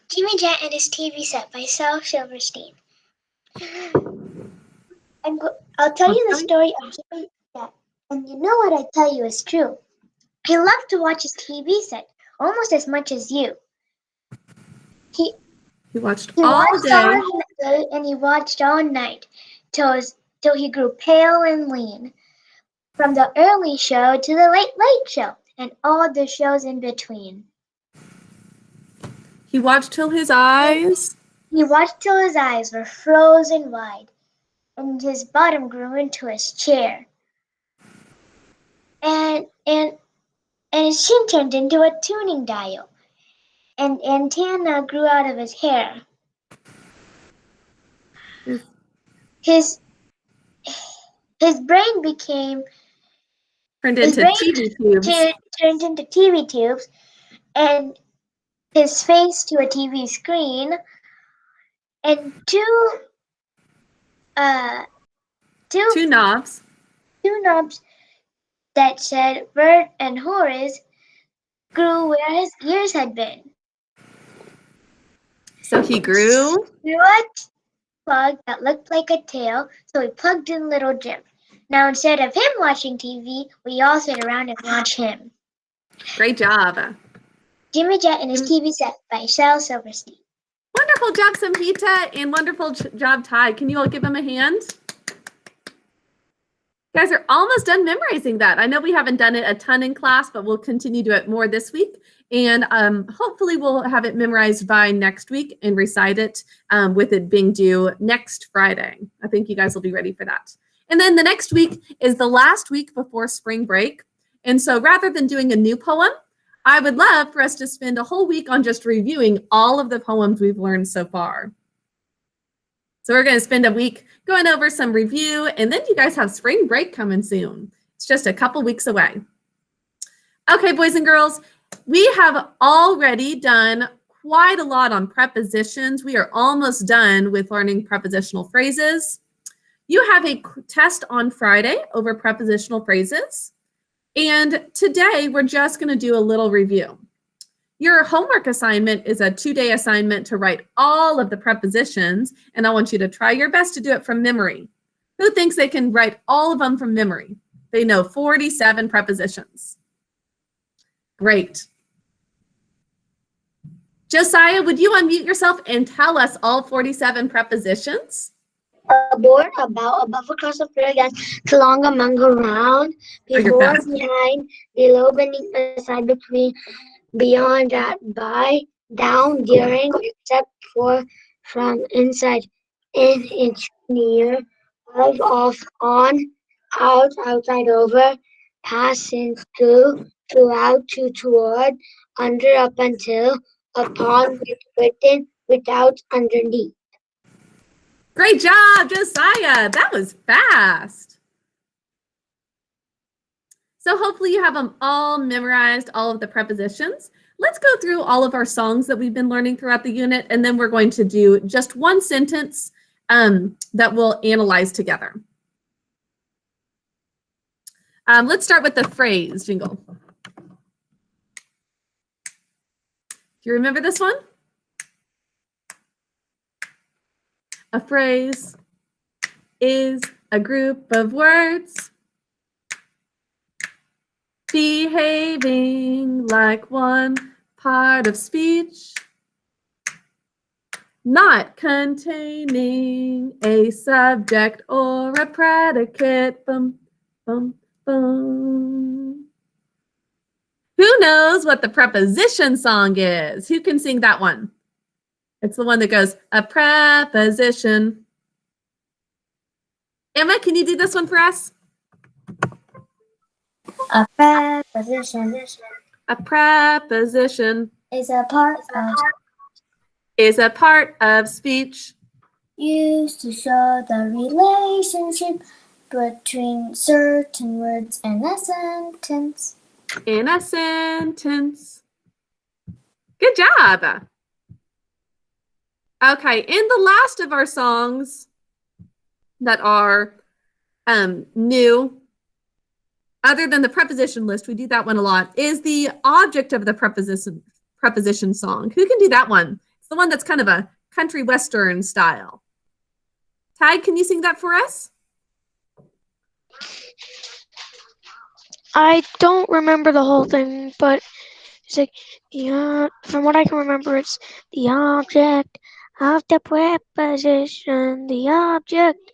Jimmy Jet and His TV Set by Shel Silverstein. I'll tell you the story of Jimmy Jet, and you know what I tell you is true. He loved to watch his TV set almost as much as you. He watched all day. And he watched all night till he grew pale and lean. From the early show to the late show and all the shows in between. He watched till his eyes. He watched till his eyes were frozen wide, and his bottom grew into his chair. And his chin turned into a tuning dial, and antenna grew out of his hair. His brain turned into TV tubes, and his face to a TV screen, and two knobs that said Bert and Horace grew where his ears had been. So he grew a plug that looked like a tail, so we plugged in little Jim. Now instead of him watching TV, we all sit around and watch him. Great job. Jimmy Jet and His TV Set by Shel Silverstein. Wonderful job, Samhita, and wonderful job, Ty. Can you all give him a hand? You guys are almost done memorizing that. I know we haven't done it a ton in class, but we'll continue to do it more this week. And hopefully we'll have it memorized by next week and recite it with it being due next Friday. I think you guys will be ready for that. And then the next week is the last week before spring break. And so rather than doing a new poem, I would love for us to spend a whole week on just reviewing all of the poems we've learned so far. So we're going to spend a week going over some review, and then you guys have spring break coming soon. It's just a couple weeks away. Okay, boys and girls, we have already done quite a lot on prepositions. We are almost done with learning prepositional phrases. You have a test on Friday over prepositional phrases. And today we're just going to do a little review. Your homework assignment is a 2-day assignment to write all of the prepositions, and I want you to try your best to do it from memory. Who thinks they can write all of them from memory? They know 47 prepositions. Great. Josiah, would you unmute yourself and tell us all 47 prepositions? A board, about, above, across, the floor, against, along, among, around, before, behind, below, beneath, beside, between, beyond, at, by, down, during, except for, from, inside, in, each, near, of, off, on, out, outside, over, past, since, to, throughout, to, toward, under, up until, upon, with, within, without, underneath. Great job, Josiah. That was fast. So hopefully you have them all memorized, all of the prepositions. Let's go through all of our songs that we've been learning throughout the unit, and then we're going to do just one sentence that we'll analyze together. Let's start with the phrase, Jingle. Do you remember this one? A phrase is a group of words behaving like one part of speech, not containing a subject or a predicate. Bum, bum, bum. Who knows what the preposition song is? Who can sing that one? It's the one that goes, a preposition. Emma, can you do this one for us? A preposition A preposition is a part of speech. used to show the relationship between certain words in a sentence. In a sentence. Good job. Okay, in the last of our songs that are new, other than the preposition list, we do that one a lot, is the object of the preposition song. Who can do that one? It's the one that's kind of a country western style. Ty, can you sing that for us? I don't remember the whole thing, but it's like, yeah, from what I can remember, it's the object of the preposition, the object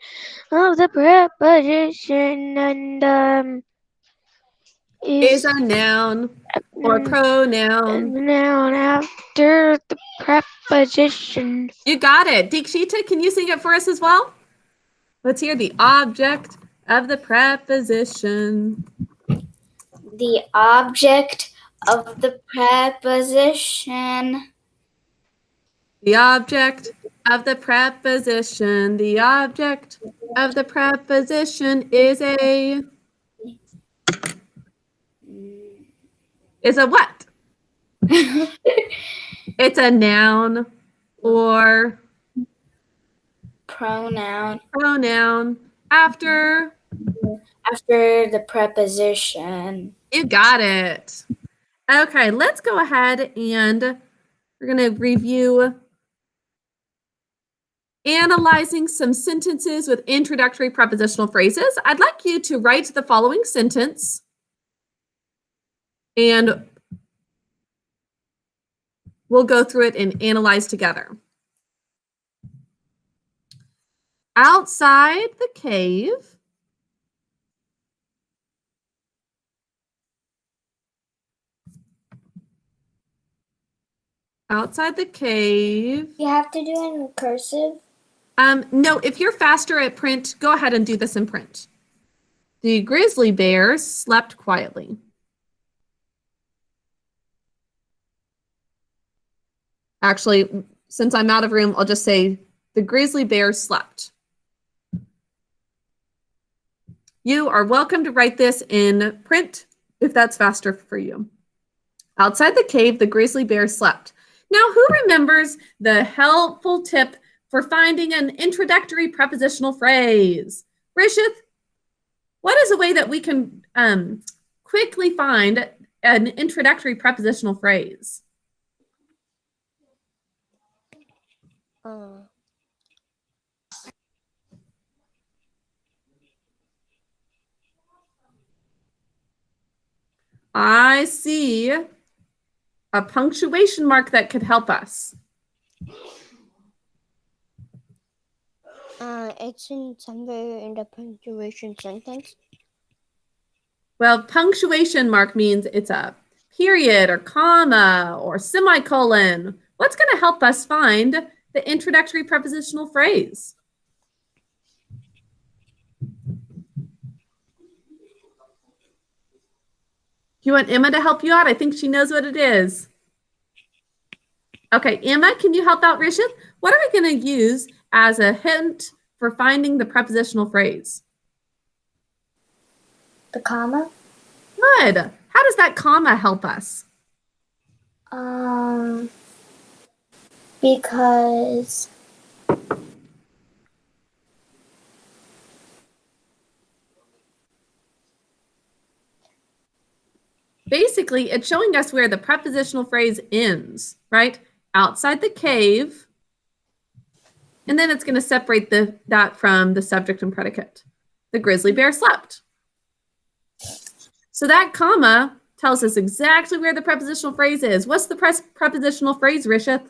of the preposition, and Is a noun or pronoun. Noun after the preposition. You got it. Dikshita, can you sing it for us as well? Let's hear the object of the preposition. The object of the preposition. The object of the preposition. The object of the preposition is a what? It's a noun or Pronoun after the preposition. You got it. Okay, let's go ahead and we're going to review analyzing some sentences with introductory prepositional phrases. I'd like you to write the following sentence and we'll go through it and analyze together. Outside the cave, outside the cave. You have to do it in cursive. No, if you're faster at print, go ahead and do this in print. The grizzly bear slept quietly. Actually, since I'm out of room, I'll just say the grizzly bear slept. You are welcome to write this in print if that's faster for you. Outside the cave, the grizzly bear slept. Now, who remembers the helpful tip for finding an introductory prepositional phrase? Rishith, what is a way that we can quickly find an introductory prepositional phrase? I see a punctuation mark that could help us. It's in somewhere in the punctuation sentence. Well, punctuation mark means it's a period or comma or semicolon. What's going to help us find the introductory prepositional phrase? You want Emma to help you out? I think she knows what it is. Okay, Emma, can you help out Rishith? What are we going to use as a hint for finding the prepositional phrase? The comma. Good. How does that comma help us? Because basically, it's showing us where the prepositional phrase ends, right? Outside the cave. And then it's going to separate that from the subject and predicate. The grizzly bear slept. So that comma tells us exactly where the prepositional phrase is. What's the prepositional phrase, Rishith?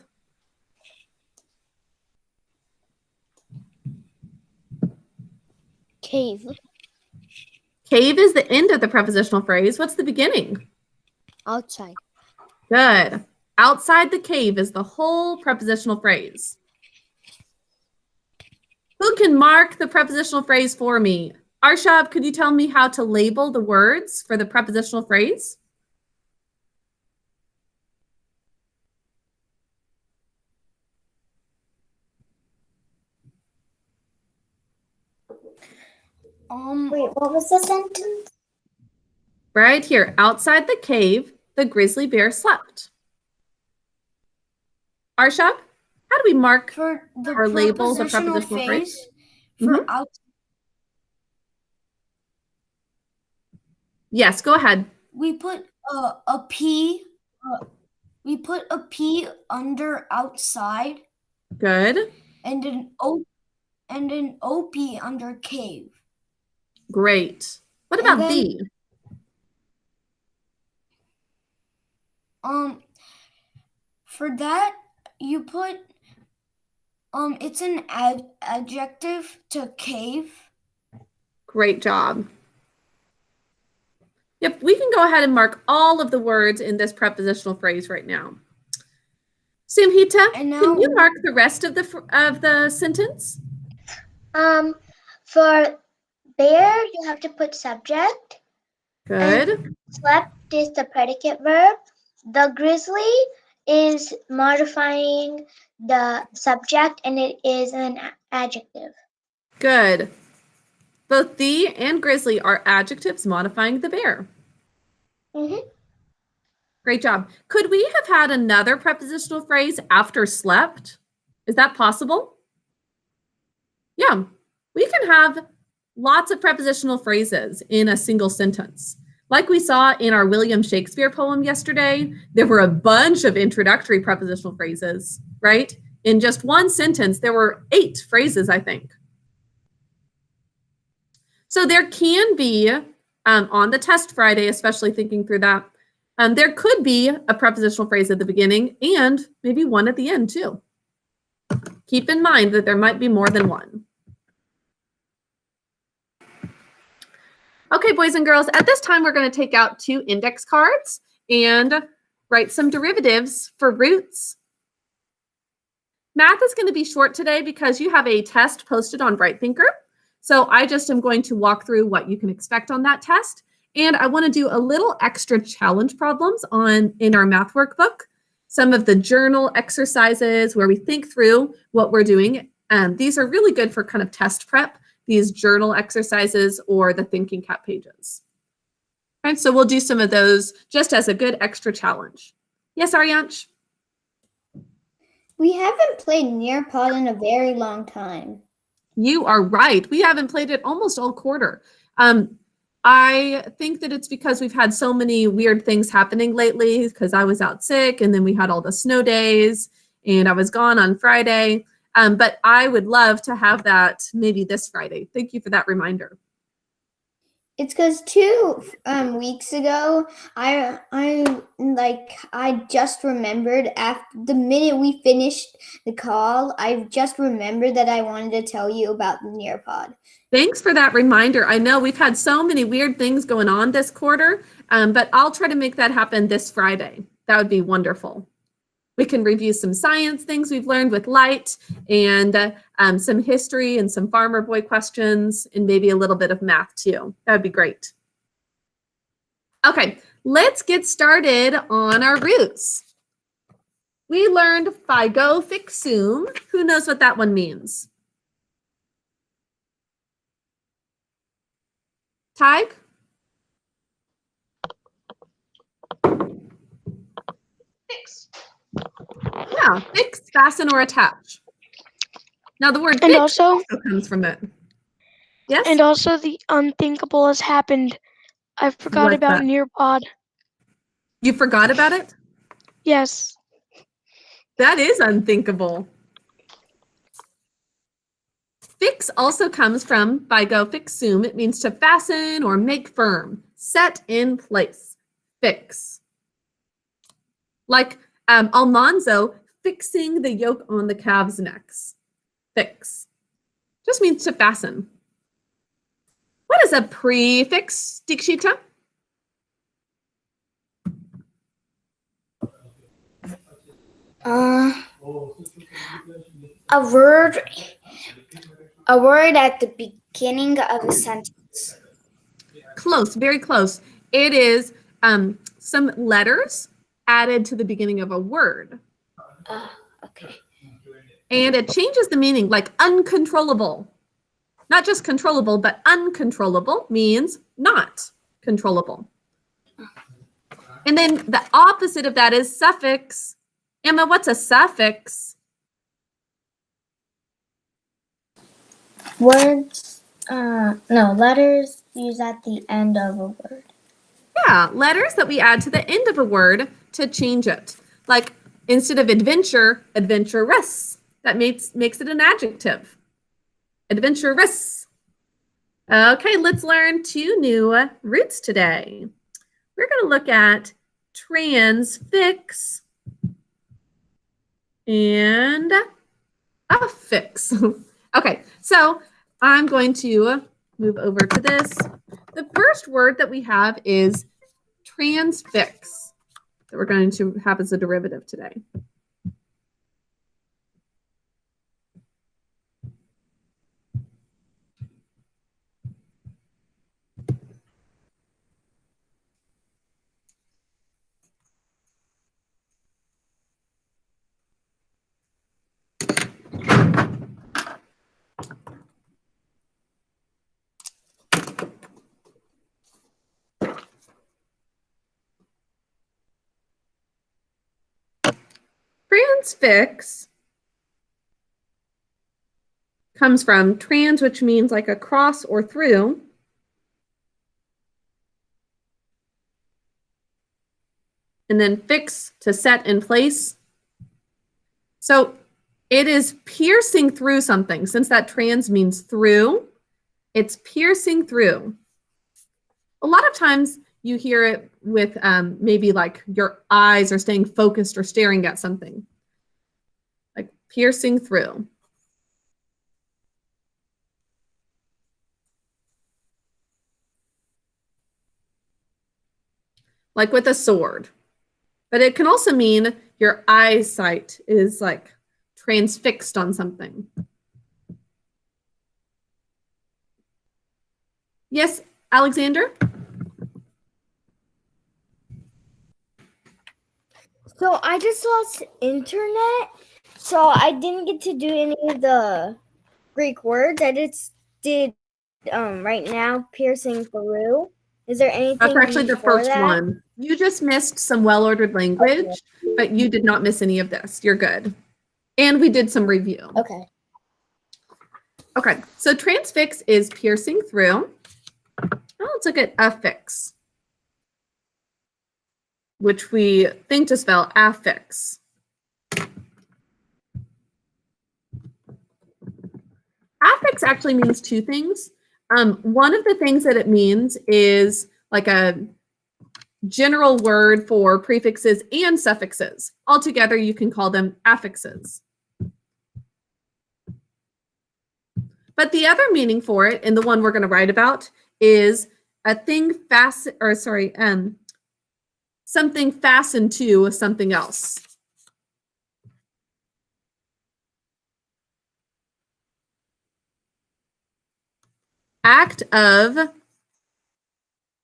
cave. Cave is the end of the prepositional phrase. What's the beginning? Outside. Good. Outside the cave is the whole prepositional phrase. Who can mark the prepositional phrase for me? Arshab, could you tell me how to label the words for the prepositional phrase? Wait, what was the sentence? Right here, outside the cave, the grizzly bear slept. Arshab, how do we mark For the or label the prepositional prepositional phrase? phrase, for out, Yes, go ahead. we put a P. We put a P under outside Good. and an OP under cave. Great. What And about then- the? For that you put it's an adjective to cave. Great job. Yep, we can go ahead and mark all of the words in this prepositional phrase right now. Samhita, And now can you mark the rest of the sentence? For bear, you have to put subject. Good. Slept is the predicate verb. The grizzly is modifying the subject and it is an adjective. Good. Both the and grizzly are adjectives modifying the bear. Mm-hmm. Great job. Could we have had another prepositional phrase after slept? Is that possible? Yeah, we can have lots of prepositional phrases in a single sentence. Like we saw in our William Shakespeare poem yesterday, there were a bunch of introductory prepositional phrases, right? In just one sentence, there were 8 phrases, I think. So there can be, on the test Friday, especially thinking through that, there could be a prepositional phrase at the beginning and maybe one at the end too. Keep in mind that there might be more than one. Okay, boys and girls, at this time, we're going to take out 2 index cards and write some derivatives for roots. Math is going to be short today because you have a test posted on Bright Thinker. So I just am going to walk through what you can expect on that test. And I want to do a little extra challenge problems in our math workbook. Some of the journal exercises where we think through what we're doing These are really good for kind of test prep, these journal exercises or the thinking cap pages. All right, so we'll do some of those just as a good extra challenge. Yes, Aryansh? We haven't played Nearpod in a very long time. You are right. We haven't played it almost all quarter. I think that it's because we've had so many weird things happening lately because I was out sick and then we had all the snow days and I was gone on Friday. But I would love to have that maybe this Friday. Thank you for that reminder. It's because 2 weeks ago, I just remembered after the minute we finished the call, I just remembered that I wanted to tell you about the Nearpod. Thanks for that reminder. I know we've had so many weird things going on this quarter, but I'll try to make that happen this Friday. That would be wonderful. We can review some science things we've learned with light and some history and some farmer boy questions and maybe a little bit of math too. That would be great. Okay, let's get started on our roots. We learned figo fixum. Who knows what that one means? Tig? Fix. Yeah, fix, fasten, or attach. Now the word And fix also comes from it. Yes? And also the unthinkable has happened. I forgot What's about that? Nearpod. You forgot about it? Yes. That is unthinkable. Fix also comes from figo fixum. It means to fasten or make firm, set in place. Fix. Like Almanzo fixing the yoke on the calves' necks. Fix. Just means to fasten. What is a prefix, Dikshita? A word at the beginning of a sentence. Close, very close. It is some letters added to the beginning of a word. Okay. And it changes the meaning, like uncontrollable. Not just controllable, but uncontrollable means not controllable. And then the opposite of that is suffix. Emma, what's a suffix? Letters used at the end of a word. Yeah, letters that we add to the end of a word to change it. Like instead of adventure, adventurous. That makes it an adjective. Adventurous. Okay, let's learn 2 new roots today. We're going to look at transfix and affix. Okay, so I'm going to move over to this. The first word that we have is transfix that we're going to have as a derivative today. Transfix comes from trans, which means like across or through. And then fix, to set in place. So it is piercing through something. Since that trans means through, it's piercing through. A lot of times you hear it with maybe like your eyes are staying focused or staring at something. Like piercing through. Like with a sword. But it can also mean your eyesight is like transfixed on something. Yes, Alexander? So I just lost internet. So I didn't get to do any of the Greek words. I just did right now piercing through. Is there anything That's actually the before first that? one. You just missed some well-ordered language, but you did not miss any of this. You're good. And we did some review. Okay. Okay, so transfix is piercing through. Now let's look at affix, which we think to spell affix. Affix actually means two things. One of the things that it means is like a general word for prefixes and suffixes. Altogether, you can call them affixes. But the other meaning for it, and the one we're going to write about, is a thing something fastened to something else. Act of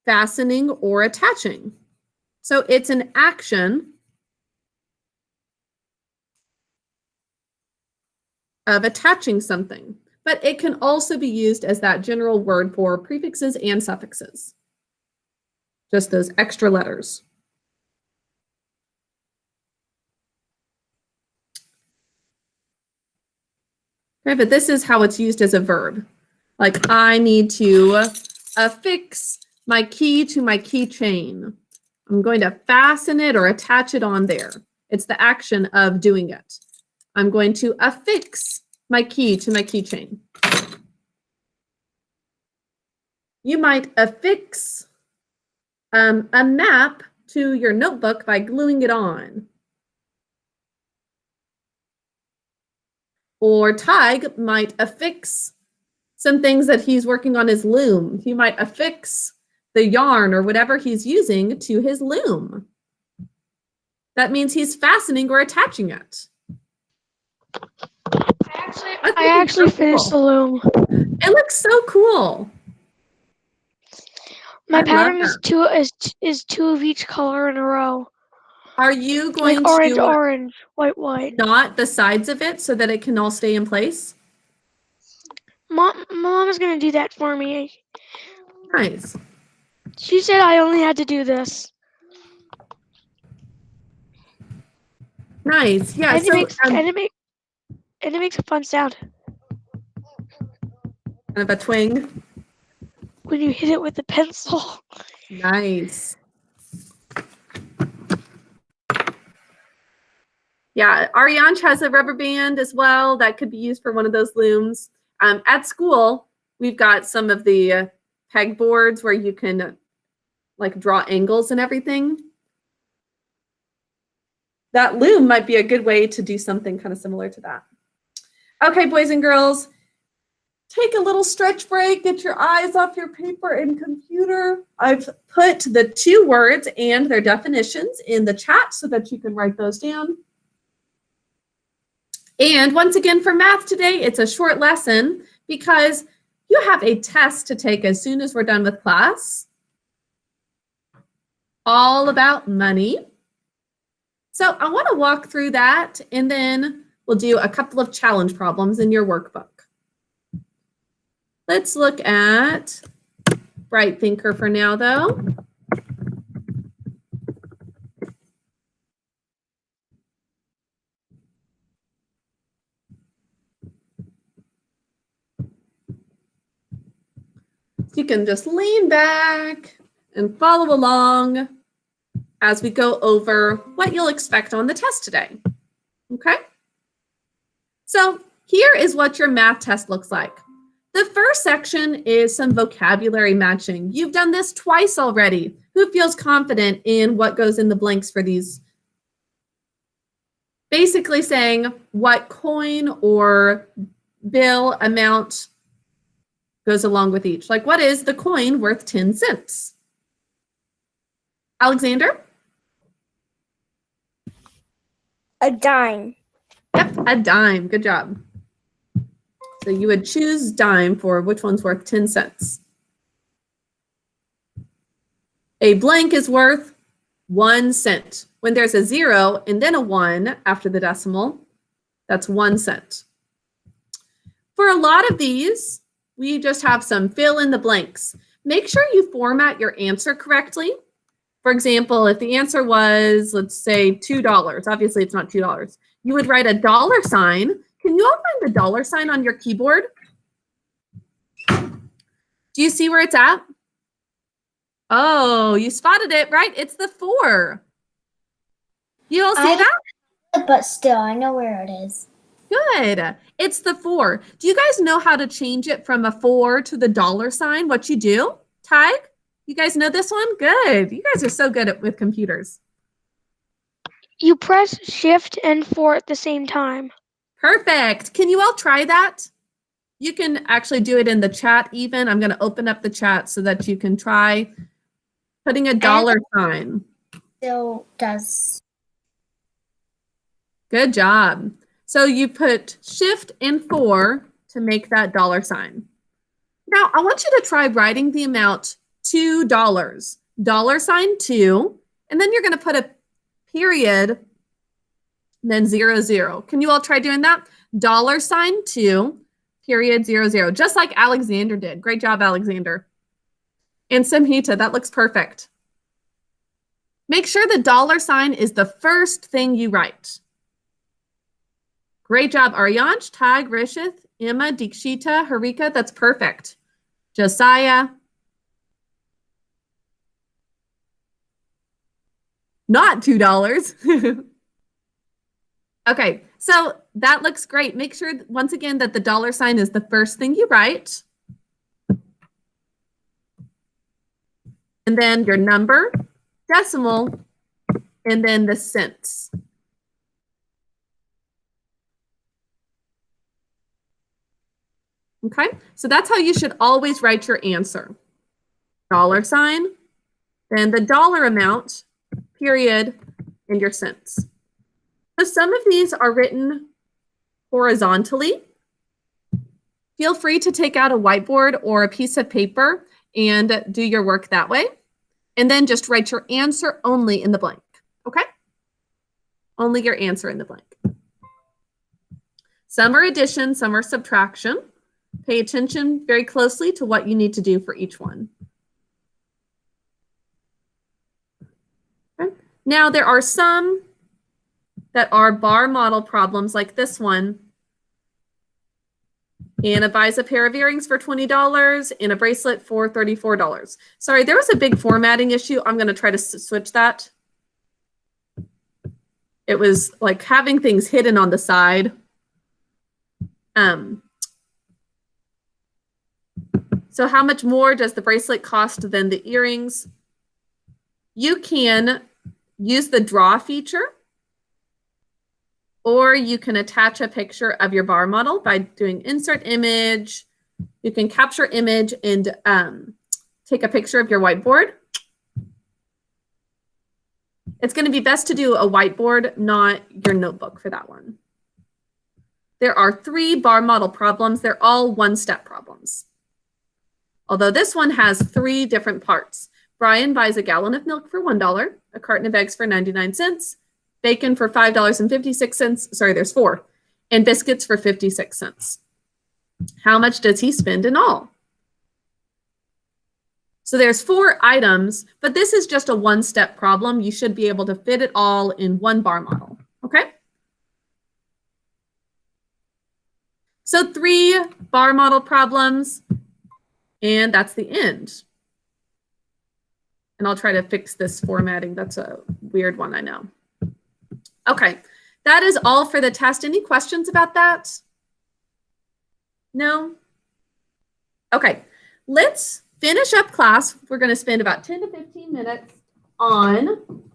fastening or attaching. So it's an action of attaching something, but it can also be used as that general word for prefixes and suffixes. Just those extra letters. Okay, but this is how it's used as a verb. Like, I need to affix my key to my keychain. I'm going to fasten it or attach it on there. It's the action of doing it. I'm going to affix my key to my keychain. You might affix a map to your notebook by gluing it on. Or Tig might affix some things that he's working on his loom. He might affix the yarn or whatever he's using to his loom. That means he's fastening or attaching it. I actually finished the loom. It looks so cool. My I pattern love is two of each color in a row. Are you going Like orange, to orange, white, white. knot the sides of it so that it can all stay in place? Mom is gonna do that for me. Nice. She said I only had to do this. Nice. Yeah. And, So it makes a fun sound kind of a twang. when you hit it with a pencil. Nice. Yeah, Ariane has a rubber band as well that could be used for one of those looms. At school, we've got some of the pegboards where you can like draw angles and everything. That loom might be a good way to do something kind of similar to that. Okay, boys and girls, take a little stretch break, get your eyes off your paper and computer. I've put the 2 words and their definitions in the chat so that you can write those down. And once again, for math today, it's a short lesson because you have a test to take as soon as we're done with class. All about money. So I want to walk through that, and then we'll do a couple of challenge problems in your workbook. Let's look at Bright Thinker for now, though. You can just lean back and follow along as we go over what you'll expect on the test today. Okay? So here is what your math test looks like. The first section is some vocabulary matching. You've done this twice already. Who feels confident in what goes in the blanks for these? Basically saying what coin or bill amount goes along with each. Like, what is the coin worth 10 cents? Alexander? A dime. Yep, a dime. Good job. So you would choose dime for which one's worth 10 cents. A blank is worth 1 cent. When there's a 0 and then a 1 after the decimal, That's 1 cent. For a lot of these, we just have some fill in the blanks. Make sure you format your answer correctly. For example, if the answer was, let's say, $2, obviously it's not $2, you would write a dollar sign. Can you all find the dollar sign on your keyboard? Do you see where it's at? Oh, you spotted it, right? It's the 4. You all see that? But still, I know where it is. Good. It's the 4. Do you guys know how to change it from a 4 to the dollar sign? What you do? Tig? You guys know this one? Good. You guys are so good with computers. You press Shift and 4 at the same time. Perfect. Can you all try that? You can actually do it in the chat even. I'm going to open up the chat so that you can try putting a dollar sign. Still does. Good job. So you put Shift and 4 to make that dollar sign. Now, I want you to try writing the amount $2, dollar sign 2, and then you're going to put a period, and then 0, 0. Can you all try doing that? Dollar sign 2, period, 0, 0, just like Alexander did. Great job, Alexander. And Samhita, that looks perfect. Make sure the dollar sign is the first thing you write. Great job, Aryansh, Tig, Rishith, Emma, Dikshita, Harika. That's perfect. Josiah. Not $2. Okay, so that looks great. Make sure, once again, that the dollar sign is the first thing you write. And then your number, decimal, and then the cents. Okay, so that's how you should always write your answer. Dollar sign, then the dollar amount, period, and your cents. So some of these are written horizontally. Feel free to take out a whiteboard or a piece of paper and do your work that way. And then just write your answer only in the blank, okay? Only your answer in the blank. Some are addition, some are subtraction. Pay attention very closely to what you need to do for each one. Okay. Now, there are some that are bar model problems like this one. Anna buys a pair of earrings for $20 and a bracelet for $34. Sorry, there was a big formatting issue. I'm going to try to switch that. It was like having things hidden on the side. So how much more does the bracelet cost than the earrings? You can use the draw feature, or you can attach a picture of your bar model by doing insert image. You can capture image and take a picture of your whiteboard. It's going to be best to do a whiteboard, not your notebook for that one. There are 3 bar model problems. They're all one-step problems. Although this one has 3 different parts. Brian buys a gallon of milk for $1, a carton of eggs for 99 cents, bacon for $5.56. Sorry, there's 4. And biscuits for 56 cents. How much does he spend in all? So there's 4 items, but this is just a one-step problem. You should be able to fit it all in one bar model, okay? So 3 bar model problems, and that's the end. And I'll try to fix this formatting. That's a weird one, I know. Okay, that is all for the test. Any questions about that? No? Okay, let's finish up class. We're going to spend about 10 to 15 minutes on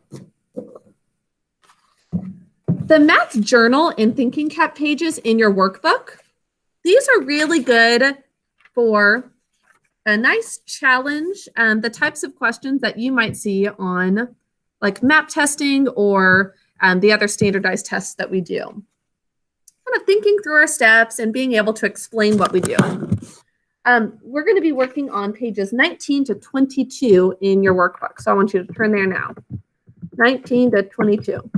the math journal and thinking cap pages in your workbook. These are really good for a nice challenge, the types of questions that you might see on like map testing or the other standardized tests that we do. Kind of thinking through our steps and being able to explain what we do. We're going to be working on pages 19 to 22 in your workbook. So I want you to turn there now. 19 to 22.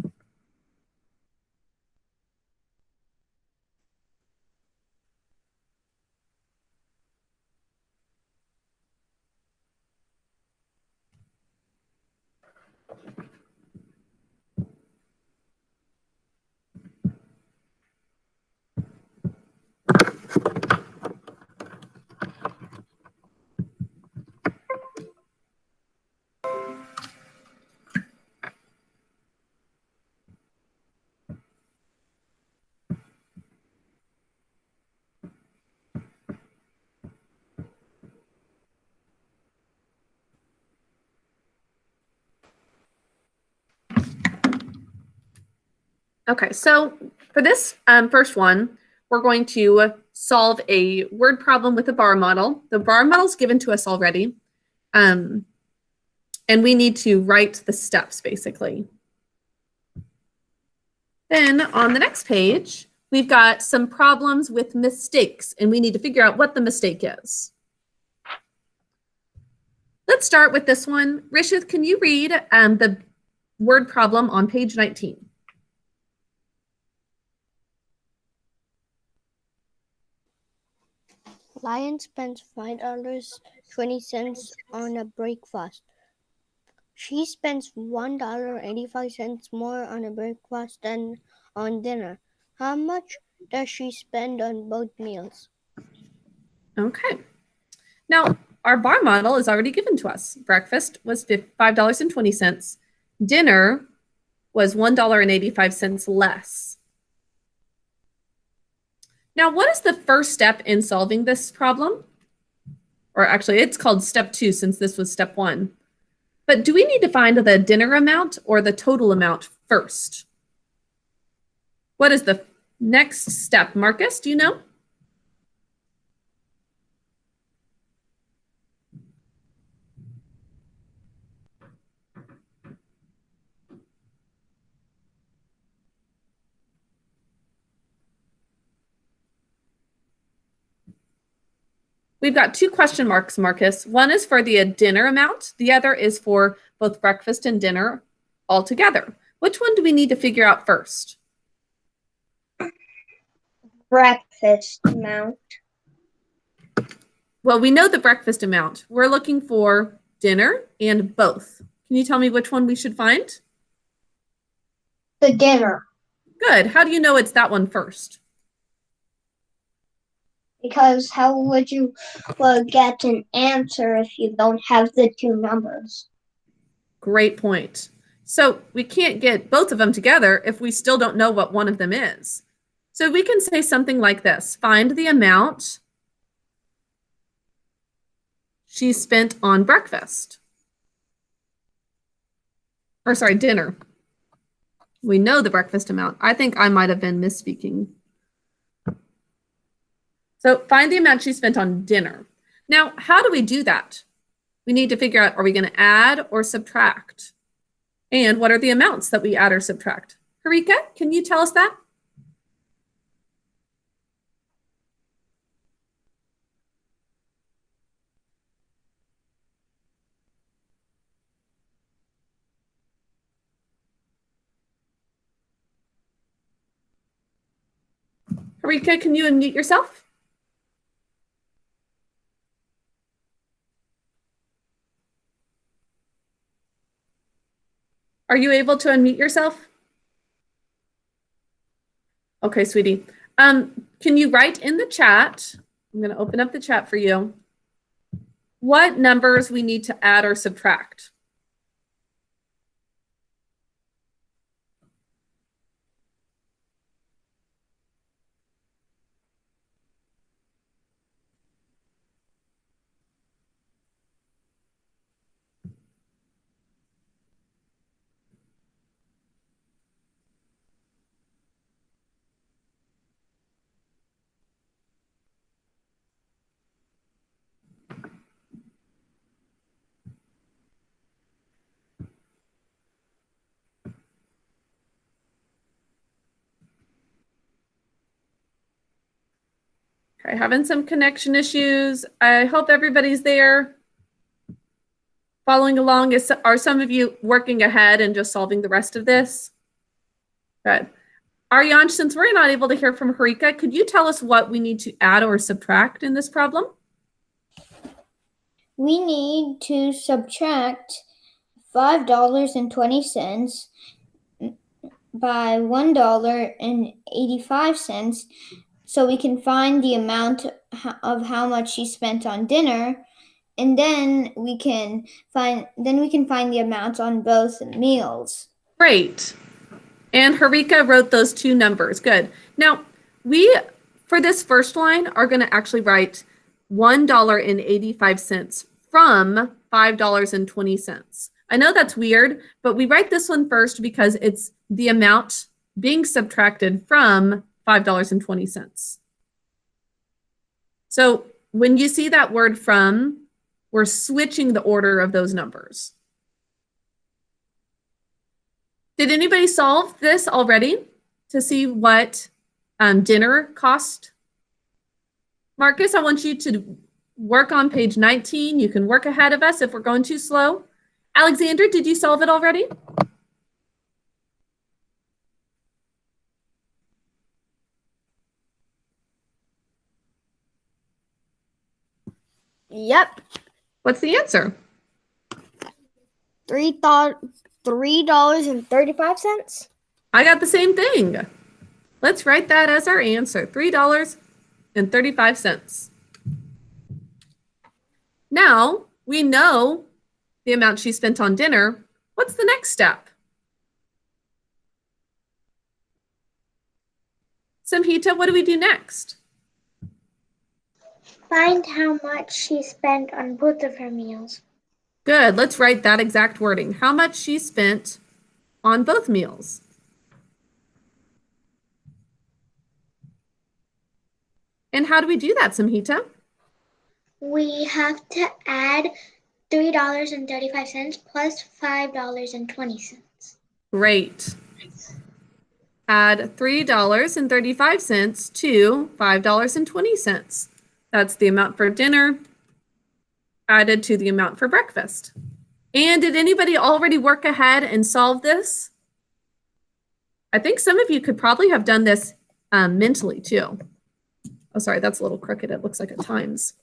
Okay, so for this first one, we're going to solve a word problem with a bar model. The bar model is given to us already, and we need to write the steps, basically. Then on the next page, we've got some problems with mistakes, and we need to figure out what the mistake is. Let's start with this one. Rishith, can you read the word problem on page 19? Lion spends $5.20 on a breakfast. She spends $1.85 more on a breakfast than on dinner. How much does she spend on both meals? Okay. Now, our bar model is already given to us. Breakfast was $5.20. Dinner was $1.85 less. Now, what is the first step in solving this problem? Or actually, it's called step 2 since this was step 1. But do we need to find the dinner amount or the total amount first? What is the next step? Marcus, do you know? We've got 2 question marks, Marcus. One is for the dinner amount. The other is for both breakfast and dinner all together. Which one do we need to figure out first? Breakfast amount. Well, we know the breakfast amount. We're looking for dinner and both. Can you tell me which one we should find? The dinner. Good. How do you know it's that one first? Because how would you get an answer if you don't have the 2 numbers? Great point. So we can't get both of them together if we still don't know what one of them is. So we can say something like this. Find the amount she spent on breakfast. Or sorry, dinner. We know the breakfast amount. I think I might have been misspeaking. So find the amount she spent on dinner. Now, how do we do that? We need to figure out, are we going to add or subtract? And what are the amounts that we add or subtract? Harika, can you tell us that? Harika, can you unmute yourself? Are you able to unmute yourself? Okay, sweetie. Can you write in the chat? I'm going to open up the chat for you. What numbers we need to add or subtract? Okay, having some connection issues. I hope everybody's there following along. Are some of you working ahead and just solving the rest of this? Good. Aryan, since we're not able to hear from Harika, could you tell us what we need to add or subtract in this problem? We need to subtract $5.20 by $1.85, so we can find the amount of how much she spent on dinner, and then we can find the amounts on both meals. Great. And Harika wrote those two numbers. Good. Now, for this first line, are going to actually write $1.85 from $5.20. I know that's weird, but we write this one first because it's the amount being subtracted from $5.20. So when you see that word from, we're switching the order of those numbers. Did anybody solve this already to see what dinner cost? Marcus, I want you to work on page 19. You can work ahead of us if we're going too slow. Alexander, did you solve it already? Yep. What's the answer? $3.35. I got the same thing. Let's write that as our answer, $3.35. Now, we know the amount she spent on dinner. What's the next step? Samhita, what do we do next? Find how much she spent on both of her meals. Good, let's write that exact wording. How much she spent on both meals. And how do we do that, Samhita? We have to add $3.35 plus $5.20. Great. Add $3.35 to $5.20. That's the amount for dinner added to the amount for breakfast. And did anybody already work ahead and solve this? I think some of you could probably have done this mentally too. Oh, sorry, that's a little crooked. It looks like a times.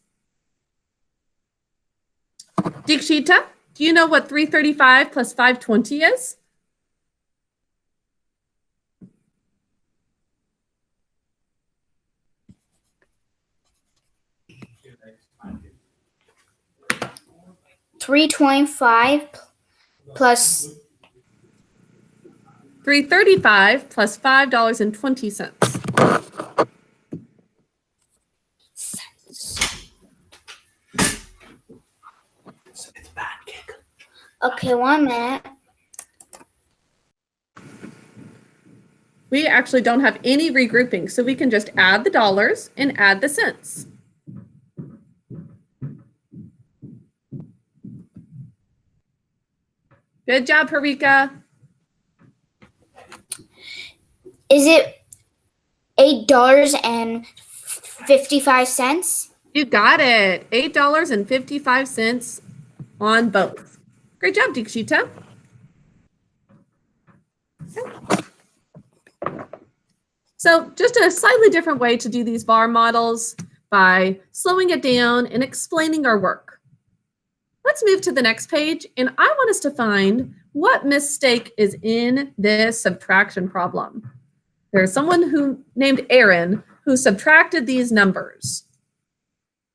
Dikshita, do you know what 335 plus 520 is? $3.25 plus 335 plus $5.20. Okay, 1 minute. We actually don't have any regrouping, so we can just add the dollars and add the cents. Good job, Harika. Is it $8.55? You got it. $8.55 on both. Great job, Dikshita. So just a slightly different way to do these bar models by slowing it down and explaining our work. Let's move to the next page, and I want us to find what mistake is in this subtraction problem. There's someone named Aaron who subtracted these numbers,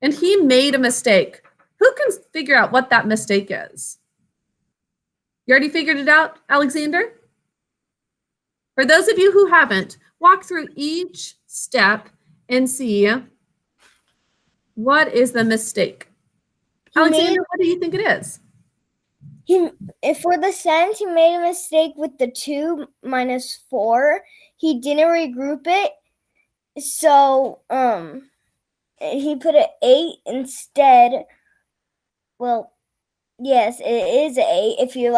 and he made a mistake. Who can figure out what that mistake is? You already figured it out, Alexander? For those of you who haven't, walk through each step and see what is the mistake. Alexander, what do you think it is? For the cents, he made a mistake with the 2 minus 4. He didn't regroup it, so he put an 8 instead. Well, yes, it is 8. If you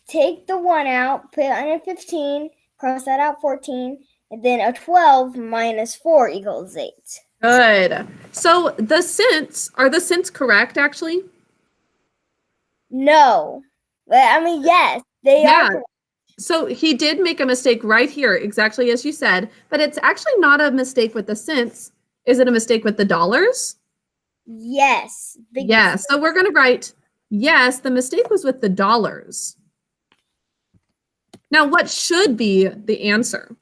take the 1 out, put it on a 15, cross that out 14, and then a 12 minus 4 equals 8. Good. So the cents, are the cents correct actually? No. But yes, they are correct. So he did make a mistake right here, exactly as you said, but it's actually not a mistake with the cents. Is it a mistake with the dollars? Yes. Yes. So we're going to write Yes, the mistake was with the dollars. Now, what should be the answer?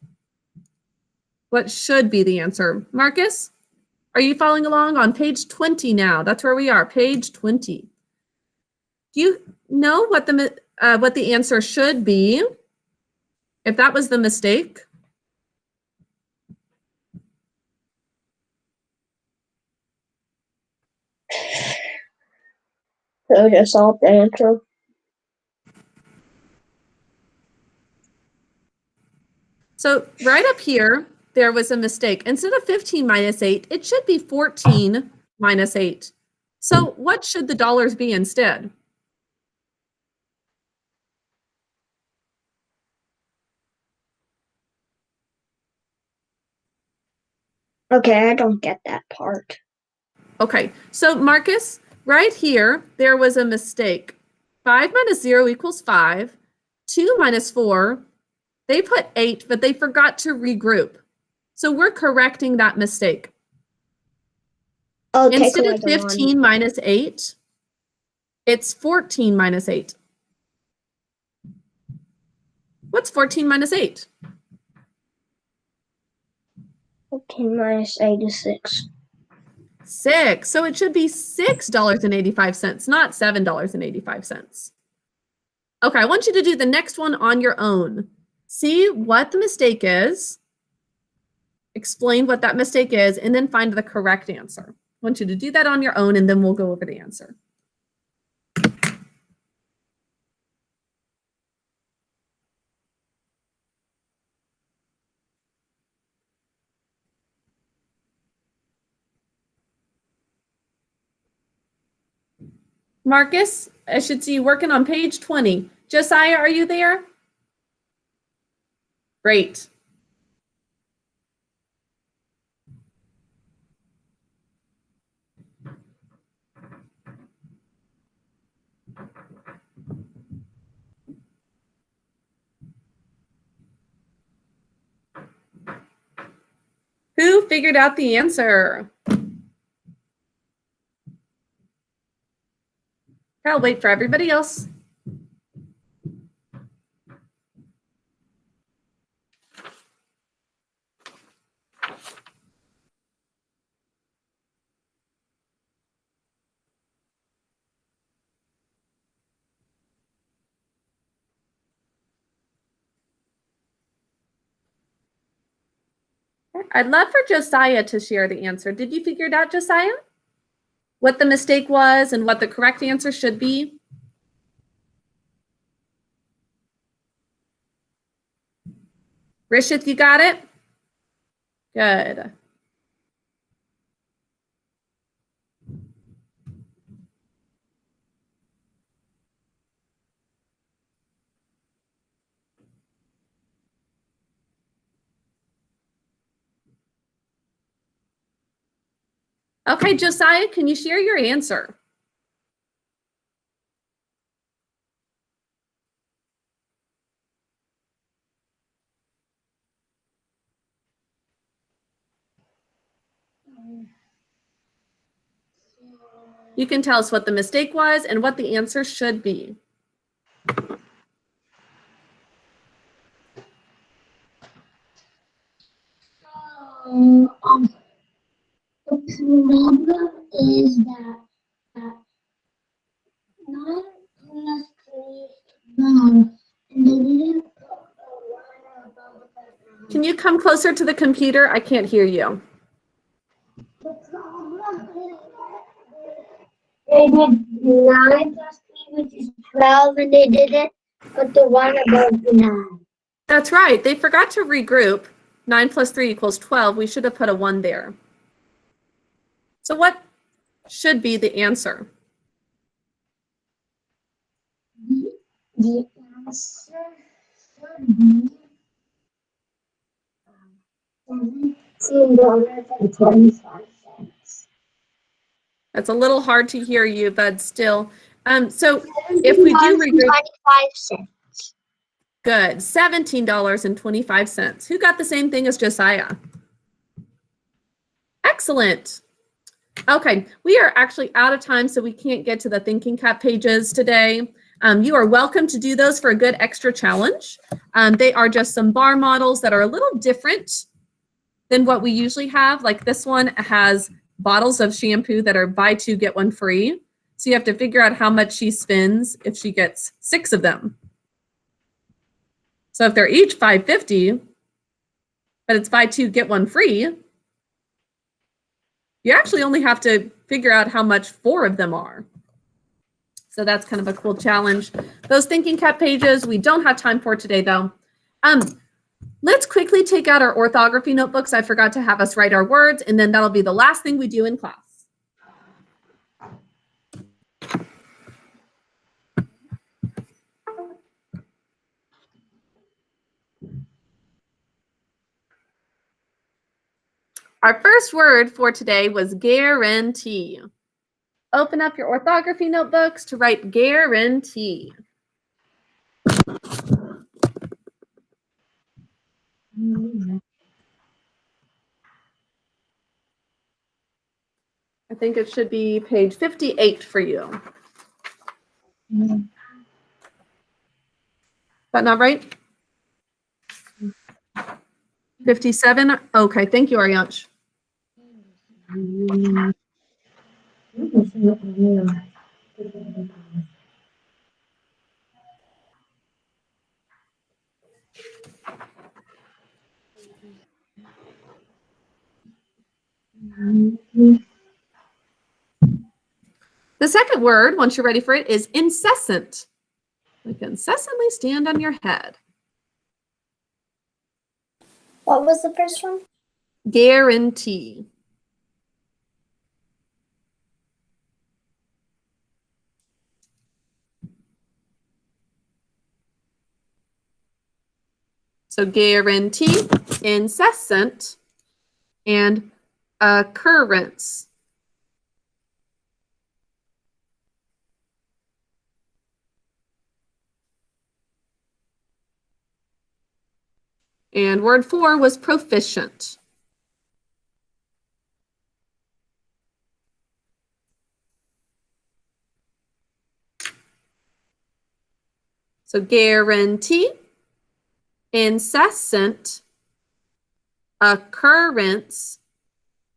What should be the answer? Marcus, are you following along on page 20 now? That's where we are, page 20. Do you know what the answer should be if that was the mistake? So just solve the answer. So right up here, there was a mistake. Instead of 15 minus 8, it should be 14 minus 8. So what should the dollars be instead? Okay, I don't get that part. Okay, so Marcus, right here, there was a mistake. 5 minus 0 equals 5. 2 minus 4, they put 8, but they forgot to regroup. So we're correcting that mistake. Oh, Instead of 15 minus 8, it's 14 minus 8. What's 14 minus 8? 14 minus 8 is 6. 6. So it should be $6.85, not $7.85. Okay, I want you to do the next one on your own. See what the mistake is, explain what that mistake is, and then find the correct answer. I want you to do that on your own, and then we'll go over the answer. Marcus, I should see you working on page 20. Josiah, are you there? Great. Who figured out the answer? I'll wait for everybody else. I'd love for Josiah to share the answer. Did you figure it out, Josiah? What the mistake was and what the correct answer should be? Rishith, you got it? Good. Okay, Josiah, can you share your answer? You can tell us what the mistake was and what the answer should be. The problem is that 9 plus 3 is 9, and they didn't put a 1 above the 9. Can you come closer to the computer? I can't hear you. The problem is that they did 9 plus 3, which is 12, and they didn't put the 1 above the 9. That's right. They forgot to regroup. 9 plus 3 equals 12. We should have put a 1 there. So what should be the answer? The answer should be $17.25. That's a little hard to hear you, but still. So if we do regroup, 25 cents. good, $17.25. Who got the same thing as Josiah? Excellent. Okay, we are actually out of time, so we can't get to the thinking cap pages today. You are welcome to do those for a good extra challenge. They are just some bar models that are a little different than what we usually have. Like this one has bottles of shampoo that are buy two, get one free. So you have to figure out how much she spends if she gets 6 of them. So if they're each $5.50, but it's buy two, get one free, you actually only have to figure out how much 4 of them are. So that's kind of a cool challenge. Those thinking cap pages, we don't have time for today though. Let's quickly take out our orthography notebooks. I forgot to have us write our words, and then that'll be the last thing we do in class. Our first word for today was guarantee. Open up your orthography notebooks to write guarantee. I think it should be page 58 for you. Is that not right? 57? Okay, thank you, Arianch. The second word, once you're ready for it, is incessant. Like incessantly stand on your head. What was the first one? Guarantee. So guarantee, incessant, and occurrence. And word 4 was proficient. So guarantee, incessant, occurrence,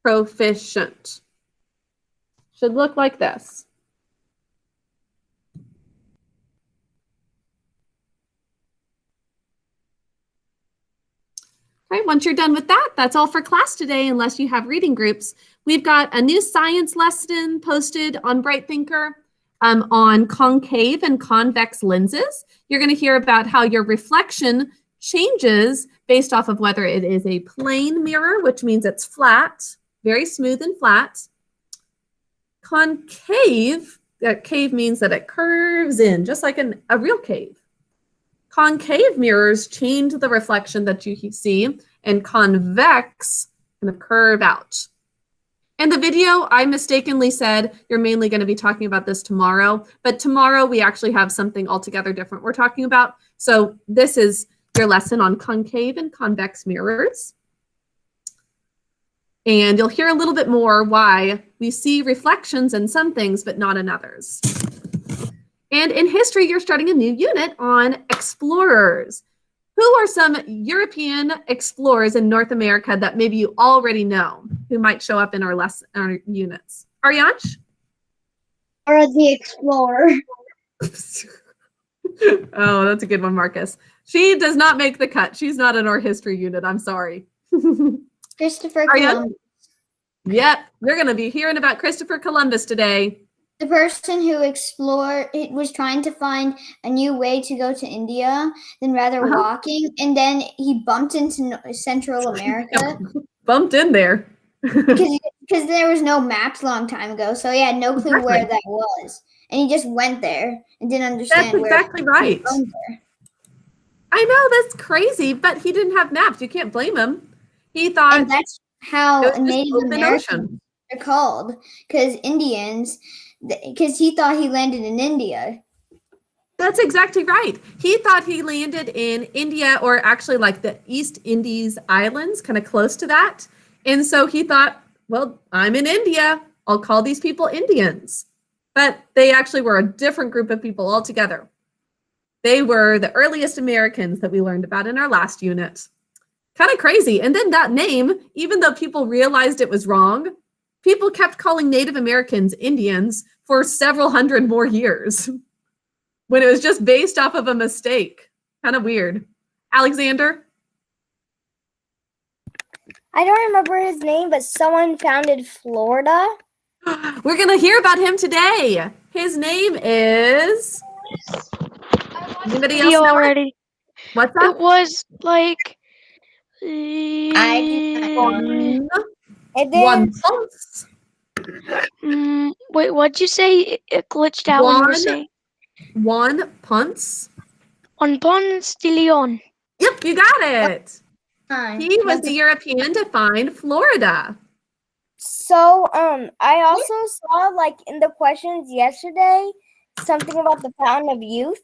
proficient. Should look like this. Okay, once you're done with that, that's all for class today, unless you have reading groups. We've got a new science lesson posted on Bright Thinker on concave and convex lenses. You're going to hear about how your reflection changes based off of whether it is a plane mirror, which means it's flat, very smooth and flat. Concave, that cave means that it curves in, just like a real cave. Concave mirrors change the reflection that you see, and convex kind of curve out. In the video, I mistakenly said you're mainly going to be talking about this tomorrow, but tomorrow we actually have something altogether different we're talking about. So this is your lesson on concave and convex mirrors. And you'll hear a little bit more why we see reflections in some things, but not in others. And in history, you're starting a new unit on explorers. Who are some European explorers in North America that maybe you already know who might show up in our units? Arianch? Or the Explorer. Oh, that's a good one, Marcus. She does not make the cut. She's not in our history unit. I'm sorry. Christopher Arianch? Columbus. Yep, we're going to be hearing about Christopher Columbus today. The person who explored, it was trying to find a new way to go to India than rather walking, and then he bumped into Central America. Bumped in there. because there was no maps a long time ago, so he had no clue where that was, and he just went there and didn't understand. That's exactly right. I know, that's crazy, but he didn't have maps. You can't blame him. He thought, and that's how Native open Americans ocean. are called, because Indians. Because he thought he landed in India. That's exactly right. He thought he landed in India, or actually like the East Indies Islands, kind of close to that. And so he thought, well, I'm in India. I'll call these people Indians. But they actually were a different group of people altogether. They were the earliest Americans that we learned about in our last unit. Kind of crazy. And then that name, even though people realized it was wrong, people kept calling Native Americans Indians for several hundred more years when it was just based off of a mistake. Kind of weird. Alexander? I don't remember his name, but someone founded Florida. We're going to hear about him today. His name is... Anybody else Video know it? already. What's that? It was like One, And one then Ponce. wait, what'd you say? It glitched out when you were Juan saying Juan Ponce. on Ponce de Leon. Yep, you got it. Hi. He was the European to find Florida. so I also saw like in the questions yesterday something about the Fountain of Youth.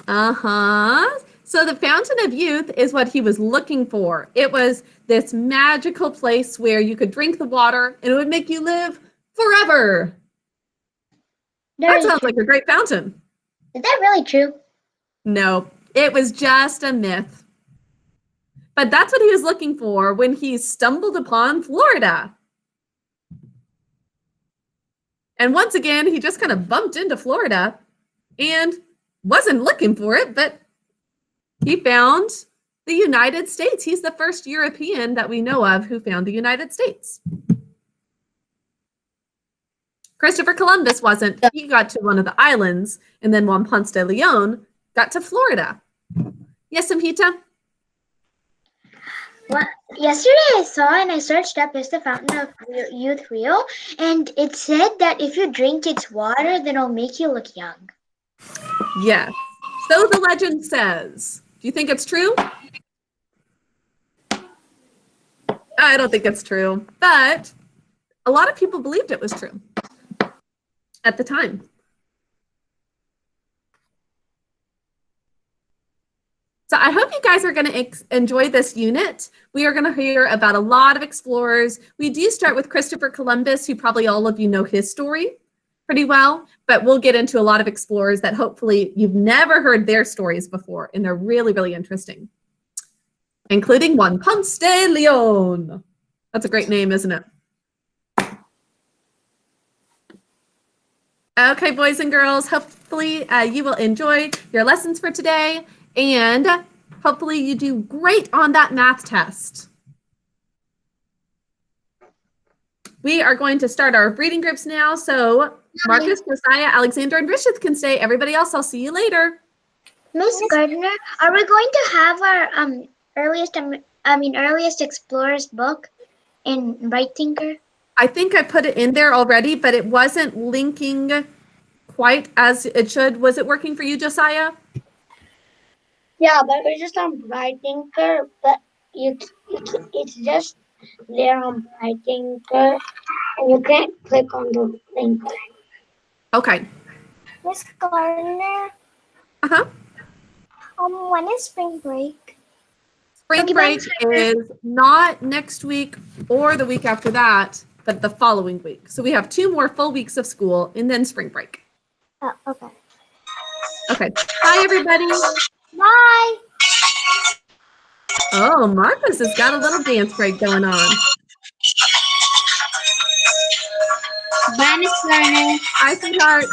Uh-huh. So the Fountain of Youth is what he was looking for. It was this magical place where you could drink the water and it would make you live forever. That sounds like a great fountain. Is that really true? No, it was just a myth. But that's what he was looking for when he stumbled upon Florida. And once again, he just kind of bumped into Florida and wasn't looking for it, but he found the United States. He's the first European that we know of who found the United States. Christopher Columbus wasn't. He got to one of the islands, and then Juan Ponce de Leon got to Florida. Yes, Amhita? Well, yesterday I saw and I searched up, is the Fountain of Youth real? And it said that if you drink its water, then it'll make you look young. Yes. So the legend says. Do you think it's true? I don't think it's true, but a lot of people believed it was true at the time. So I hope you guys are going to enjoy this unit. We are going to hear about a lot of explorers. We do start with Christopher Columbus, who probably all of you know his story pretty well, but we'll get into a lot of explorers that hopefully you've never heard their stories before, and they're really, really interesting, including Juan Ponce de Leon. That's a great name, isn't it? Okay, boys and girls, hopefully you will enjoy your lessons for today, and hopefully you do great on that math test. We are going to start our reading groups now, so Marcus, Josiah, Alexander, and Rishith can stay. Everybody else, I'll see you later. Miss Gardner, are we going to have our earliest explorers book in Bright Thinker? I think I put it in there already, but it wasn't linking quite as it should. Was it working for you, Josiah? Yeah, but it's just on Bright Thinker, but it's just there on Bright Thinker, and you can't click on the link. Okay. Miss Gardner, Uh-huh. when is spring break? Spring break is not next week or the week after that, but the following week. So we have 2 more full weeks of school and then spring break. Oh, okay. Okay. Bye, everybody. Bye. Oh, Marcus has got a little dance break going on. Bye, Miss Gardner. Bye, sweetheart.